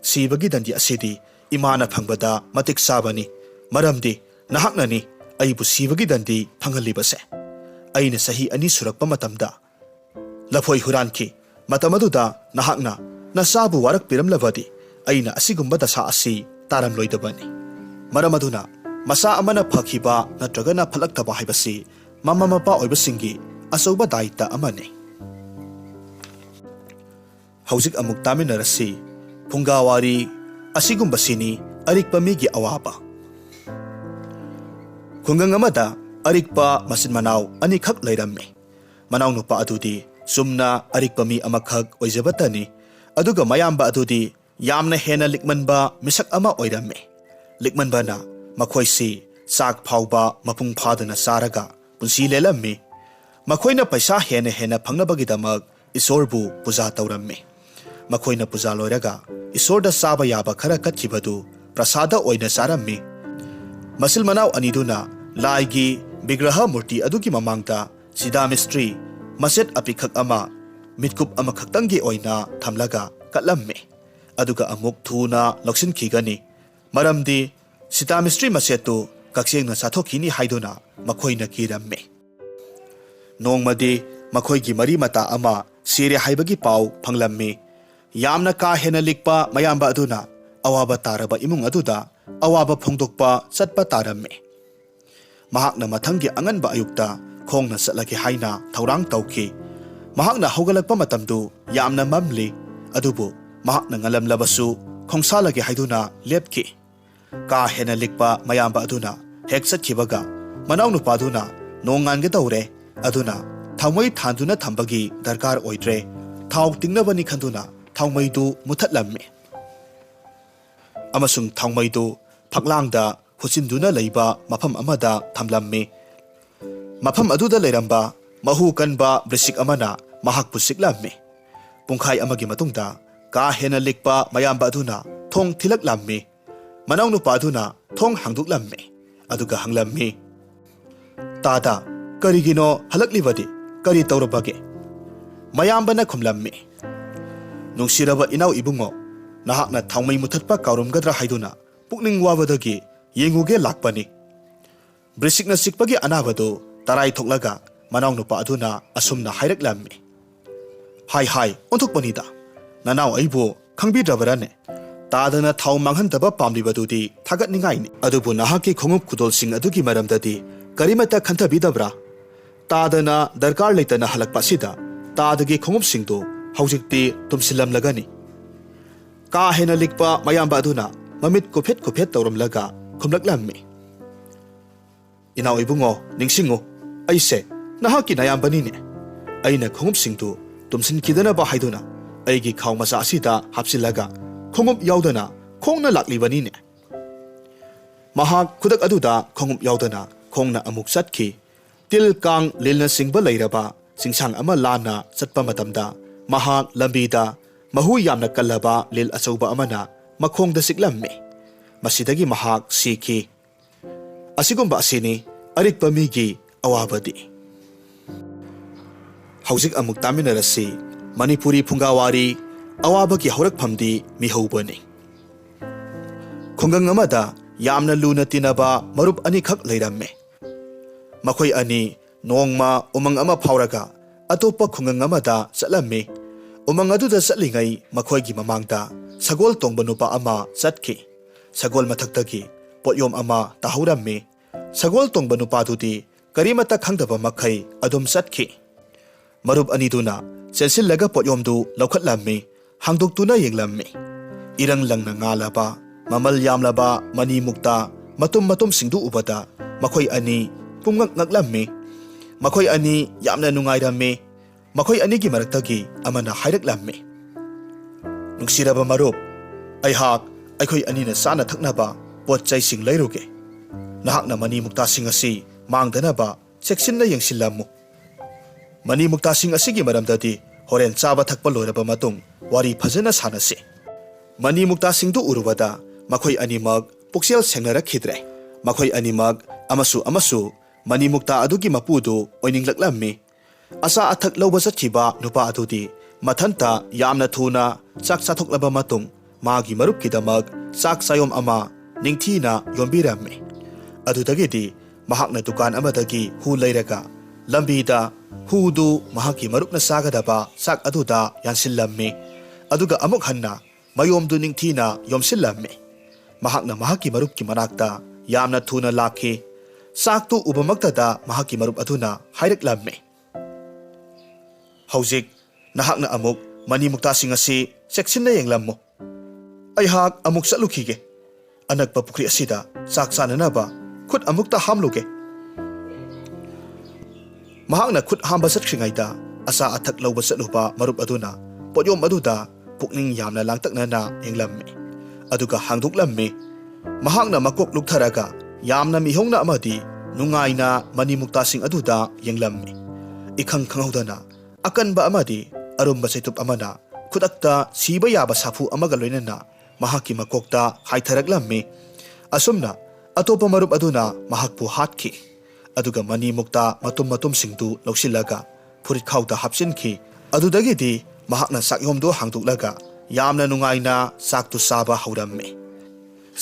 "ꯁꯤꯕꯒꯤ ꯗꯟꯗꯤ ꯑꯁꯤꯗꯤ ꯏꯃꯥꯅ ꯐꯪꯕꯗ ꯃꯇꯤꯛ ꯆꯥꯕꯅꯤ꯫ ꯃꯔꯝꯗꯤ ꯅꯍꯥꯛꯅꯅꯤ ꯑꯩꯕꯨ ꯁꯤꯕꯒꯤ ꯗꯟꯗꯤ ꯐꯪꯍꯜꯂꯤꯕꯁꯦ꯫ ꯑꯩꯅ ꯆꯍꯤ 2 ꯁꯨꯔꯛꯄ ꯃꯇꯝꯗ ꯂꯐꯣꯏ ꯍꯨꯔꯥꯟꯈꯤ꯫ ꯃꯇꯝ ꯑꯗꯨꯗ ꯅꯍꯥꯛꯅ ꯅꯆꯥꯕꯨ ꯋꯥꯔꯛꯄꯤꯔꯝꯂꯕꯗꯤ ꯑꯩꯅ ꯑꯁꯤꯒꯨꯝꯕ ꯗꯁꯥ ꯑꯁꯤ ꯇꯥꯔꯝꯂꯣꯏꯗꯕꯅꯤ꯫ ꯃꯔꯝ ꯑꯗꯨꯅ ꯃꯆꯥ ꯑꯃꯅ ꯐꯈꯤꯕ ꯅꯠꯇ꯭ꯔꯒꯅ ꯐꯠꯂꯛꯇꯕ ꯍꯥꯏꯕꯁꯤ ꯃꯃꯥ ꯃꯄꯥ ꯑꯣꯏꯕꯁꯤꯡꯒꯤ ꯑꯆꯧꯕ ꯗꯥꯏꯇ ꯑꯃꯅꯤ." ꯍꯧꯖꯤꯛ ꯑꯃꯨꯛ ꯇꯥꯃꯤꯟꯅꯔꯁꯤ ꯐꯨꯡꯒꯥ ꯋꯥꯔꯤ ꯑꯁꯤꯒꯨꯝꯕꯁꯤꯅꯤ ꯑꯔꯤꯛꯄ ꯃꯤꯒꯤ ꯑꯋꯥꯕ꯫ ꯈꯨꯡꯒꯪ ꯑꯃꯗ ꯑꯔꯤꯛꯄ ꯃꯆꯤꯟ ꯃꯅꯥꯎ 2 ꯈꯛ ꯂꯩꯔꯝꯃꯤ꯫ ꯃꯅꯥꯎꯅꯨꯄꯥ ꯑꯗꯨꯗꯤ ꯆꯨꯝꯅ ꯑꯔꯤꯛꯄ ꯃꯤ ꯑꯃꯈꯛ ꯑꯣꯏꯖꯕꯇꯅꯤ꯫ ꯑꯗꯨꯒ ꯃꯌꯥꯝꯕ ꯑꯗꯨꯗꯤ ꯌꯥꯝꯅ ꯍꯦꯟꯅ ꯂꯤꯛꯃꯟꯕ ꯃꯤꯁꯛ ꯑꯃ ꯑꯣꯏꯔꯝꯃꯤ꯫ ꯂꯤꯛꯃꯟꯕꯅ ꯃꯈꯣꯏꯁꯤ ꯆꯥꯛ ꯐꯥꯎꯕ ꯃꯄꯨꯡ ꯐꯥꯗꯅ ꯆꯥꯔꯒ ꯄꯨꯟꯁꯤ ꯂꯦꯜꯂꯝꯃꯤ꯫ ꯃꯈꯣꯏꯅ ꯄꯩꯁꯥ ꯍꯦꯟꯅ ꯐꯪꯅꯕꯒꯤꯗꯃꯛ ꯏꯁꯣꯔꯕꯨ ꯄꯨꯖꯥ ꯇꯧꯔꯝꯃꯤ꯫ ꯃꯈꯣꯏꯅ ꯄꯨꯖꯥ ꯂꯣꯏꯔꯒ ꯏꯁꯣꯔꯗ ꯆꯥꯕ ꯌꯥꯕ ꯈꯔ ꯀꯠꯈꯤꯕꯗꯨ ꯄ꯭ꯔꯁꯥꯗ ꯑꯣꯏꯅ ꯆꯥꯔꯝꯃꯤ꯫ ꯃꯆꯤꯜ ꯃꯅꯥꯎ ꯑꯅꯤꯗꯨꯅ ꯂꯥꯏꯒꯤ ꯕꯤꯒ꯭ꯔꯍ ꯃꯨꯔꯇꯤ ꯑꯗꯨꯒꯤ ꯃꯃꯥꯡꯗ ꯁꯤꯗꯥꯃꯤꯁꯇ꯭ꯔꯤ ꯃꯆꯦꯠ ꯑꯄꯤꯛꯈꯛ ꯑꯃ ꯃꯤꯠꯀꯨꯞ ꯑꯃꯈꯛꯇꯪꯒꯤ ꯑꯣꯏꯅ ꯊꯝꯂꯒ ꯀꯠꯂꯝꯃꯤ꯫ ꯑꯗꯨꯒ ꯑꯃꯨꯛ ꯊꯨꯅ ꯂꯧꯁꯤꯟꯈꯤꯒꯅꯤ꯫ ꯃꯔꯝꯗꯤ ꯁꯤꯇꯥꯃꯤꯁꯇ꯭ꯔꯤ ꯃꯆꯦꯠꯇꯨ ꯀꯛꯆꯦꯡꯅ ꯆꯥꯊꯣꯛꯈꯤꯅꯤ ꯍꯥꯏꯗꯨꯅ ꯃꯈꯣꯏꯅ ꯀꯤꯔꯝꯃꯤ꯫ ꯅꯣꯡꯃꯗꯤ ꯃꯈꯣꯏꯒꯤ ꯃꯔꯤ ꯃꯇꯥ ꯑꯃ ꯁꯤꯔꯦ ꯍꯥꯏꯕꯒꯤ ꯄꯥꯎ ꯐꯪꯂꯝꯃꯤ꯫ ꯌꯥꯝꯅ ꯀꯥ ꯍꯦꯟꯅ ꯂꯤꯛꯄ ꯃꯌꯥꯝꯕ ꯑꯗꯨꯅ ꯑꯋꯥꯕ ꯇꯥꯔꯕ ꯏꯃꯨꯡ ꯑꯗꯨꯗ ꯑꯋꯥꯕ ꯐꯣꯡꯗꯣꯛꯄ ꯆꯠꯄ ꯇꯥꯔꯝꯃꯤ꯫ ꯃꯍꯥꯛꯅ ꯃꯊꯪꯒꯤ ꯑꯉꯟꯕ ꯑꯌꯨꯛꯇ ꯈꯣꯡꯅ ꯆꯠꯂꯒꯦ ꯍꯥꯏꯅ ꯊꯧꯔꯥꯡ ꯇꯧꯈꯤ꯫ ꯃꯍꯥꯛꯅ ꯍꯧꯒꯠꯂꯛꯄ ꯃꯇꯝꯗꯨ ꯌꯥꯝꯅ ꯃꯝꯂꯤ꯫ ꯑꯗꯨꯕꯨ ꯃꯍꯥꯛꯅ ꯉꯜꯂꯝꯂꯕꯁꯨ ꯈꯣꯡꯁꯥꯜꯂꯒꯦ ꯍꯥꯏꯗꯨꯅ ꯂꯦꯞꯈꯤ꯫ ꯀꯥ ꯍꯦꯟꯅ ꯂꯤꯛꯄ ꯃꯌꯥꯝꯕ ꯑꯗꯨꯅ ꯍꯦꯛ ꯆꯠꯈꯤꯕꯒ ꯃꯅꯥꯎꯅꯨꯄꯥꯗꯨꯅ ꯅꯣꯡꯉꯥꯟꯒꯗꯧꯔꯦ, ꯑꯗꯨꯅ ꯊꯥꯎꯃꯩ ꯊꯥꯟꯗꯨꯅ ꯊꯝꯕꯒꯤ ꯗꯔꯀꯥꯔ ꯑꯣꯏꯗ꯭ꯔꯦ, ꯊꯥꯎ ꯇꯤꯡꯅꯕꯅꯤ ꯈꯟꯗꯨꯅ ꯊꯥꯎꯃꯩꯗꯨ ꯃꯨꯊꯠꯂꯝꯃꯤ꯫ ꯑꯃꯁꯨꯡ ꯊꯥꯎꯃꯩꯗꯨ ꯐꯛꯂꯥꯡꯗ ꯍꯨꯠꯆꯤꯟꯗꯨꯅ ꯂꯩꯕ ꯃꯐꯝ ꯑꯃꯗ ꯊꯝꯂꯝꯃꯤ꯫ ꯃꯐꯝ ꯑꯗꯨꯗ ꯂꯩꯔꯝꯕ ꯃꯍꯨ ꯀꯟꯕ ꯕ꯭ꯔꯤꯁꯤꯛ ꯑꯃꯅ ꯃꯍꯥꯛꯄꯨ ꯆꯤꯛꯂꯝꯃꯤ꯫ ꯄꯨꯡꯈꯥꯏ ꯑꯃꯒꯤ ꯃꯇꯨꯡꯗ ꯀꯥ ꯍꯦꯟꯅ ꯂꯤꯛꯄ ꯃꯌꯥꯝꯕ ꯑꯗꯨꯅ ꯊꯣꯡ ꯊꯤꯜꯂꯛꯂꯝꯃꯤ꯫ ꯃꯅꯥꯎꯅꯨꯄꯥ ꯑꯗꯨꯅ ꯊꯣꯡ ꯍꯥꯡꯗꯣꯛꯂꯝꯃꯤ꯫ ꯑꯗꯨꯒ ꯍꯪꯂꯝꯃꯤ, "ꯇꯥꯗ, ꯀꯔꯤꯒꯤꯅꯣ ꯍꯜꯂꯛꯂꯤꯕꯗꯤ? ꯀꯔꯤ ꯇꯧꯔꯕꯒꯦ?" ꯃꯌꯥꯝꯕꯅ ꯈꯨꯝꯂꯝꯃꯤ, "ꯅꯨꯡꯁꯤꯔꯕ ꯏꯅꯥꯎ ꯏꯕꯨꯡꯉꯣ, ꯅꯍꯥꯛꯅ ꯊꯥꯎꯃꯩ ꯃꯨꯊꯠꯄ ꯀꯥꯎꯔꯝꯒꯗ꯭ꯔꯥ ꯍꯥꯏꯗꯨꯅ ꯄꯨꯛꯅꯤꯡ ꯋꯥꯕꯗꯒꯤ ꯌꯦꯡꯉꯨꯒꯦ ꯂꯥꯛꯄꯅꯤ꯫ ꯕ꯭ꯔꯤꯁꯤꯛꯅ ꯆꯤꯛꯄꯒꯤ ꯑꯅꯥꯕꯗꯨ ꯇꯔꯥꯏ ꯊꯣꯛꯂꯒ ꯃꯅꯥꯎ ꯅꯨꯄꯥ ꯑꯗꯨꯅ ꯑꯁꯨꯝꯅ ꯍꯥꯏꯔꯛꯂꯝꯃꯤ꯫ ꯍꯥꯏ ꯑꯣꯟꯊꯣꯛꯄꯅꯤꯗ, ꯅꯅꯥꯎ ꯑꯩꯕꯨ ꯈꯪꯕꯤꯗ꯭ꯔꯕꯔꯅꯦ? ꯇꯥꯗꯅ ꯊꯥꯎ ꯃꯥꯡꯍꯟꯗꯕ ꯄꯥꯝꯂꯤꯕꯗꯨꯗꯤ ꯊꯥꯒꯠꯅꯤꯡꯉꯥꯏꯅꯤ, ꯑꯗꯨꯕꯨ ꯅꯍꯥꯛꯀꯤ ꯈꯣꯡꯎꯞ ꯈꯨꯗꯣꯜꯁꯤꯡ ꯑꯗꯨꯒꯤ ꯃꯔꯝꯗꯗꯤ ꯀꯔꯤꯃꯠꯇ ꯈꯟꯊꯕꯤꯗꯕ꯭ꯔꯥ? ꯇꯥꯗꯅ ꯗꯔꯀꯥꯔ ꯂꯩꯇꯅ ꯍꯜꯂꯛꯄ ꯑꯁꯤꯗ ꯇꯥꯗꯒꯤ ꯈꯣꯡꯎꯞꯁꯤꯡꯗꯨ ꯍꯧꯖꯤꯛꯇꯤ ꯇꯨꯝꯁꯤꯜꯂꯝꯂꯒꯅꯤ꯫ ꯀꯥ ꯍꯦꯟꯅ ꯂꯤꯛꯄ ꯃꯌꯥꯝꯕ ꯑꯗꯨꯅ ꯃꯃꯤꯠ ꯀꯨꯐꯦꯠ ꯇꯧꯔꯝꯂꯒ ꯈꯨꯝꯂꯛꯂꯝꯃꯤ꯫ ꯏꯅꯥꯎ ꯏꯕꯨꯡꯉꯣ, ꯅꯤꯡꯁꯤꯡꯉꯨ, ꯑꯩꯁꯦ ꯅꯍꯥꯛꯀꯤ ꯅꯌꯥꯝꯕꯅꯤꯅꯦ꯫ ꯑꯩꯅ ꯈꯣꯡꯎꯞꯁꯤꯡꯗꯨ ꯇꯨꯝꯁꯤꯟꯈꯤꯗꯅꯕ ꯍꯥꯏꯗꯨꯅ ꯑꯩꯒꯤ ꯈꯥꯎ ꯃꯆꯥ ꯑꯁꯤꯗ ꯍꯥꯞꯆꯤꯜꯂꯒ ꯈꯣꯡꯎꯞ ꯌꯥꯎꯗꯅ ꯈꯣꯡꯅ ꯂꯥꯛꯂꯤꯕꯅꯤꯅꯦ꯫ ꯃꯍꯥꯛ ꯈꯨꯗꯛ ꯑꯗꯨꯗ ꯈꯣꯡꯎꯞ ꯌꯥꯎꯗꯅ ꯈꯣꯡꯅ ꯑꯃꯨꯛ ꯆꯠꯈꯤ꯫ ꯇꯤꯜ ꯀꯥꯡ ꯂꯤꯜꯅ ꯆꯤꯡꯕ ꯂꯩꯔꯕ ꯆꯤꯡꯁꯥꯡ ꯑꯃ ꯂꯥꯟꯅ ꯆꯠꯄ ꯃꯇꯝꯗ ꯃꯍꯥꯛ ꯂꯝꯕꯤꯗ ꯃꯍꯨ ꯌꯥꯝꯅ ꯀꯜꯂꯕ ꯂꯤꯜ ꯑꯆꯧꯕ ꯑꯃꯅ ꯃꯈꯣꯡꯗ ꯆꯤꯛꯂꯝꯃꯤ꯫ ꯃꯁꯤꯗꯒꯤ ꯃꯍꯥꯛ ꯁꯤꯈꯤ꯫ ꯑꯁꯤꯒꯨꯝꯕ ꯑꯁꯤꯅꯤ ꯑꯔꯤꯛꯄ ꯃꯤꯒꯤ ꯑꯋꯥꯕꯗꯤ꯫ ꯍꯧꯖꯤꯛ ꯑꯃꯨꯛ ꯇꯥꯃꯤꯟꯅꯔꯁꯤ ꯃꯅꯤꯄꯨꯔꯤ ꯐꯨꯡꯒꯥ ꯋꯥꯔꯤ ꯑꯋꯥꯕꯒꯤ ꯍꯧꯔꯛꯐꯝꯗꯤ ꯃꯤꯍꯧꯕꯅꯤ꯫ ꯈꯨꯡꯒꯪ ꯑꯃꯗ ꯌꯥꯝꯅ ꯂꯨꯅ ꯇꯤꯟꯅꯕ ꯃꯔꯨꯞ ꯑꯅꯤꯈꯛ ꯂꯩꯔꯝꯃꯦ꯫ ꯃꯈꯣꯏ ꯑꯅꯤ ꯅꯣꯡꯃ ꯎꯃꯪ ꯑꯃ ꯐꯥꯎꯔꯒ ꯑꯇꯣꯞꯄ ꯈꯨꯡꯒꯪ ꯑꯃꯗ ꯆꯠꯂꯝꯃꯤ꯫ ꯎꯃꯪ ꯑꯗꯨꯗ ꯆꯠꯂꯤꯉꯩ ꯃꯈꯣꯏꯒꯤ ꯃꯃꯥꯡꯗ ꯁꯒꯣꯜ ꯇꯣꯡꯕ ꯅꯨꯄꯥ ꯑꯃ ꯆꯠꯈꯤ꯫ ꯁꯒꯣꯜ ꯃꯊꯛꯇꯒꯤ ꯄꯣꯠꯌꯣꯝ ꯑꯃ ꯇꯥꯍꯧꯔꯝꯃꯤ꯫ ꯁꯒꯣꯜ ꯇꯣꯡꯕ ꯅꯨꯄꯥꯗꯨꯗꯤ ꯀꯔꯤꯃꯠꯇ ꯈꯪꯗꯕ ꯃꯈꯩ ꯑꯗꯨꯝ ꯆꯠꯈꯤ꯫ ꯃꯔꯨꯞ ꯑꯅꯤꯗꯨꯅ ꯆꯦꯟꯁꯤꯜꯂꯒ ꯄꯣꯠꯌꯣꯝꯗꯨ ꯂꯧꯈꯠꯂꯝꯃꯤ꯫ ꯍꯥꯡꯗꯣꯛꯇꯨꯅ ꯌꯦꯡꯂꯝꯃꯤ꯫ ꯏꯔꯪ ꯂꯪꯅ ꯉꯥꯜꯂꯕ ꯃꯃꯜ ꯌꯥꯝꯂꯕ ꯃꯅꯤ ꯃꯨꯛꯇ ꯃꯇꯨꯝꯁꯤꯡꯗꯨ ꯎꯕꯗ ꯃꯈꯣꯏ ꯑꯅꯤ ꯄꯨꯡꯉꯛ ꯉꯛꯂꯝꯃꯤ꯫ ꯃꯈꯣꯏ ꯑꯅꯤ ꯌꯥꯝꯅ ꯅꯨꯡꯉꯥꯏꯔꯝꯃꯤ꯫ ꯃꯈꯣꯏ ꯑꯅꯤꯒꯤ ꯃꯔꯛꯇꯒꯤ ꯑꯃꯅ ꯍꯥꯏꯔꯛꯂꯝꯃꯤ꯫ ꯅꯨꯡꯁꯤꯔꯕ ꯃꯔꯨꯞ, ꯑꯩꯈꯣꯏ ꯑꯅꯤꯅ ꯆꯥꯅ ꯊꯛꯅꯕ ꯄꯣꯠ ꯆꯩꯁꯤꯡ ꯂꯩꯔꯨꯒꯦ꯫ ꯅꯍꯥꯛꯅ ꯃꯅꯤ ꯃꯨꯛꯇꯥꯁꯤꯡ ꯑꯁꯤ ꯃꯥꯡꯗꯅꯕ ꯆꯦꯛꯁꯤꯟꯅ ꯌꯦꯡꯁꯤꯜꯂꯝꯃꯨ꯫ ꯃꯅꯤ ꯃꯨꯛꯇꯥꯁꯤꯡ ꯑꯁꯤꯒꯤ ꯃꯔꯝꯗꯗꯤ ꯍꯣꯔꯦꯟ ꯆꯥꯕ ꯊꯛꯄ ꯂꯣꯏꯔꯕ ꯃꯇꯨꯡ ꯋꯥꯔꯤ ꯐꯖꯅ ꯁꯥꯟꯅꯁꯤ꯫ ꯃꯅꯤ ꯃꯨꯛꯇꯥꯁꯤꯡꯗꯨ ꯎꯔꯨꯕꯗ ꯃꯈꯣꯏ ꯑꯅꯤꯃꯛ ꯄꯨꯛꯆꯦꯜ ꯁꯦꯡꯅꯔꯛꯈꯤꯗ꯭ꯔꯦ꯫ ꯃꯈꯣꯏ ꯑꯅꯤꯃꯛ ꯑꯃꯁꯨ ꯃꯅꯤ ꯃꯨꯛꯇꯥ ꯑꯗꯨꯒꯤ ꯃꯄꯨꯗꯨ ꯑꯣꯏꯅꯤꯡꯂꯛꯂꯝꯃꯤ꯫ ꯑꯆꯥ ꯑꯊꯛ ꯂꯧꯕ ꯆꯠꯈꯤꯕ ꯅꯨꯄꯥ ꯑꯗꯨꯗꯤ ꯃꯊꯟꯇ ꯌꯥꯝꯅ ꯊꯨꯅ ꯆꯥꯛ ꯆꯥꯊꯣꯛꯂꯕ ꯃꯇꯨꯡ ꯃꯥꯒꯤ ꯃꯔꯨꯞꯀꯤꯗꯃꯛ ꯆꯥꯛ ꯆꯥꯌꯣꯝ ꯑꯃ ꯅꯤꯡꯊꯤꯅ ꯌꯣꯝꯕꯤꯔꯝꯃꯤ꯫ ꯑꯗꯨꯗꯒꯤꯗꯤ ꯃꯍꯥꯛꯅ ꯗꯨꯀꯥꯟ ꯑꯃꯗꯒꯤ ꯍꯨ ꯂꯩꯔꯒ ꯂꯝꯕꯤꯗ ꯍꯨꯗꯨ ꯃꯍꯥꯛꯀꯤ ꯃꯔꯨꯞꯅ ꯆꯥꯒꯗꯕ ꯆꯥꯛ ꯑꯗꯨꯗ ꯌꯥꯟꯁꯤꯜꯂꯝꯃꯤ꯫ ꯑꯗꯨꯒ ꯑꯃꯨꯛ ꯍꯟꯅ ꯃꯌꯣꯝꯗꯨ ꯅꯤꯡꯊꯤꯅ ꯌꯣꯝꯁꯤꯜꯂꯝꯃꯤ꯫ ꯃꯍꯥꯛꯅ ꯃꯍꯥꯛꯀꯤ ꯃꯔꯨꯞꯀꯤ ꯃꯅꯥꯛꯇ ꯌꯥꯝꯅ ꯊꯨꯅ ꯂꯥꯛꯈꯤ꯫ ꯆꯥꯛꯇꯨ ꯎꯕꯃꯛꯇꯗ ꯃꯍꯥꯛꯀꯤ ꯃꯔꯨꯞ ꯑꯗꯨꯅ ꯍꯥꯏꯔꯛꯂꯝꯃꯤ꯫ ꯍꯧꯖꯤꯛ ꯅꯍꯥꯛꯅ ꯑꯃꯨꯛ ꯃꯅꯤ ꯃꯨꯛꯇꯥꯁꯤꯡ ꯑꯁꯤ ꯆꯦꯛꯁꯤꯟꯅ ꯌꯦꯡꯂꯝꯃꯨ꯫ ꯑꯩꯍꯥꯛ ꯑꯃꯨꯛ ꯆꯠꯂꯨꯈꯤꯒꯦ꯫ ꯑꯅꯛꯄ ꯄꯨꯈ꯭ꯔꯤ ꯑꯁꯤꯗ ꯆꯥꯛ ꯆꯥꯅꯅꯕ ꯈꯨꯠ ꯑꯃꯨꯛꯇ ꯍꯥꯝꯂꯨꯒꯦ꯫ ꯃꯍꯥꯛꯅ ꯈꯨꯠ ꯍꯥꯝꯕ ꯆꯠꯈ꯭ꯔꯤꯉꯩꯗ ꯑꯆꯥ ꯑꯊꯛ ꯂꯧꯕ ꯆꯠꯂꯨꯕ ꯃꯔꯨꯞ ꯑꯗꯨꯅ ꯄꯣꯠꯌꯣꯝ ꯑꯗꯨꯗ ꯄꯨꯛꯅꯤꯡ ꯌꯥꯝꯅ ꯂꯥꯡꯇꯛꯅꯅ ꯌꯦꯡꯂꯝꯃꯤ꯫ ꯑꯗꯨꯒ ꯍꯥꯡꯗꯣꯛꯂꯝꯃꯤ꯫ ꯃꯍꯥꯛꯅ ꯃꯀꯣꯛ ꯂꯨꯛꯊꯔꯒ ꯌꯥꯝꯅ ꯃꯤꯍꯧꯅ ꯑꯃꯗꯤ ꯅꯨꯡꯉꯥꯏꯅ ꯃꯅꯤ ꯃꯨꯛꯇꯥꯁꯤꯡ ꯑꯗꯨꯗ ꯌꯦꯡꯂꯝꯃꯤ꯫ ꯏꯈꯪ ꯈꯪꯍꯧꯗꯅ ꯑꯀꯟꯕ ꯑꯃꯗꯤ ꯑꯔꯨꯝꯕ ꯆꯩꯇꯨꯞ ꯑꯃꯅ ꯈꯨꯗꯛꯇ ꯁꯤꯕ ꯌꯥꯕ ꯁꯥꯐꯨ ꯑꯃꯒ ꯂꯣꯏꯅꯅ ꯃꯍꯥꯛꯀꯤ ꯃꯀꯣꯛꯇ ꯍꯥꯏꯊꯔꯛꯂꯝꯃꯤ꯫ ꯑꯁꯨꯝꯅ ꯑꯇꯣꯞꯄ ꯃꯔꯨꯞ ꯑꯗꯨꯅ ꯃꯍꯥꯛꯄꯨ ꯍꯥꯠꯈꯤ꯫ ꯑꯗꯨꯒ ꯃꯅꯤ ꯃꯨꯛꯇꯥ ꯃꯇꯨꯝꯁꯤꯡꯗꯨ ꯂꯧꯁꯤꯜꯂꯒ ꯐꯨꯔꯤꯠꯈꯥꯎꯗ ꯍꯥꯞꯆꯤꯟꯈꯤ꯫ ꯑꯗꯨꯗꯒꯤꯗꯤ ꯃꯍꯥꯛꯅ ꯆꯥꯛꯌꯣꯝꯗꯨ ꯍꯥꯡꯗꯣꯛꯂꯒ ꯌꯥꯝꯅ ꯅꯨꯡꯉꯥꯏꯅ ꯆꯥꯛꯇꯨ ꯆꯥꯕ ꯍꯧꯔꯝꯃꯤ꯫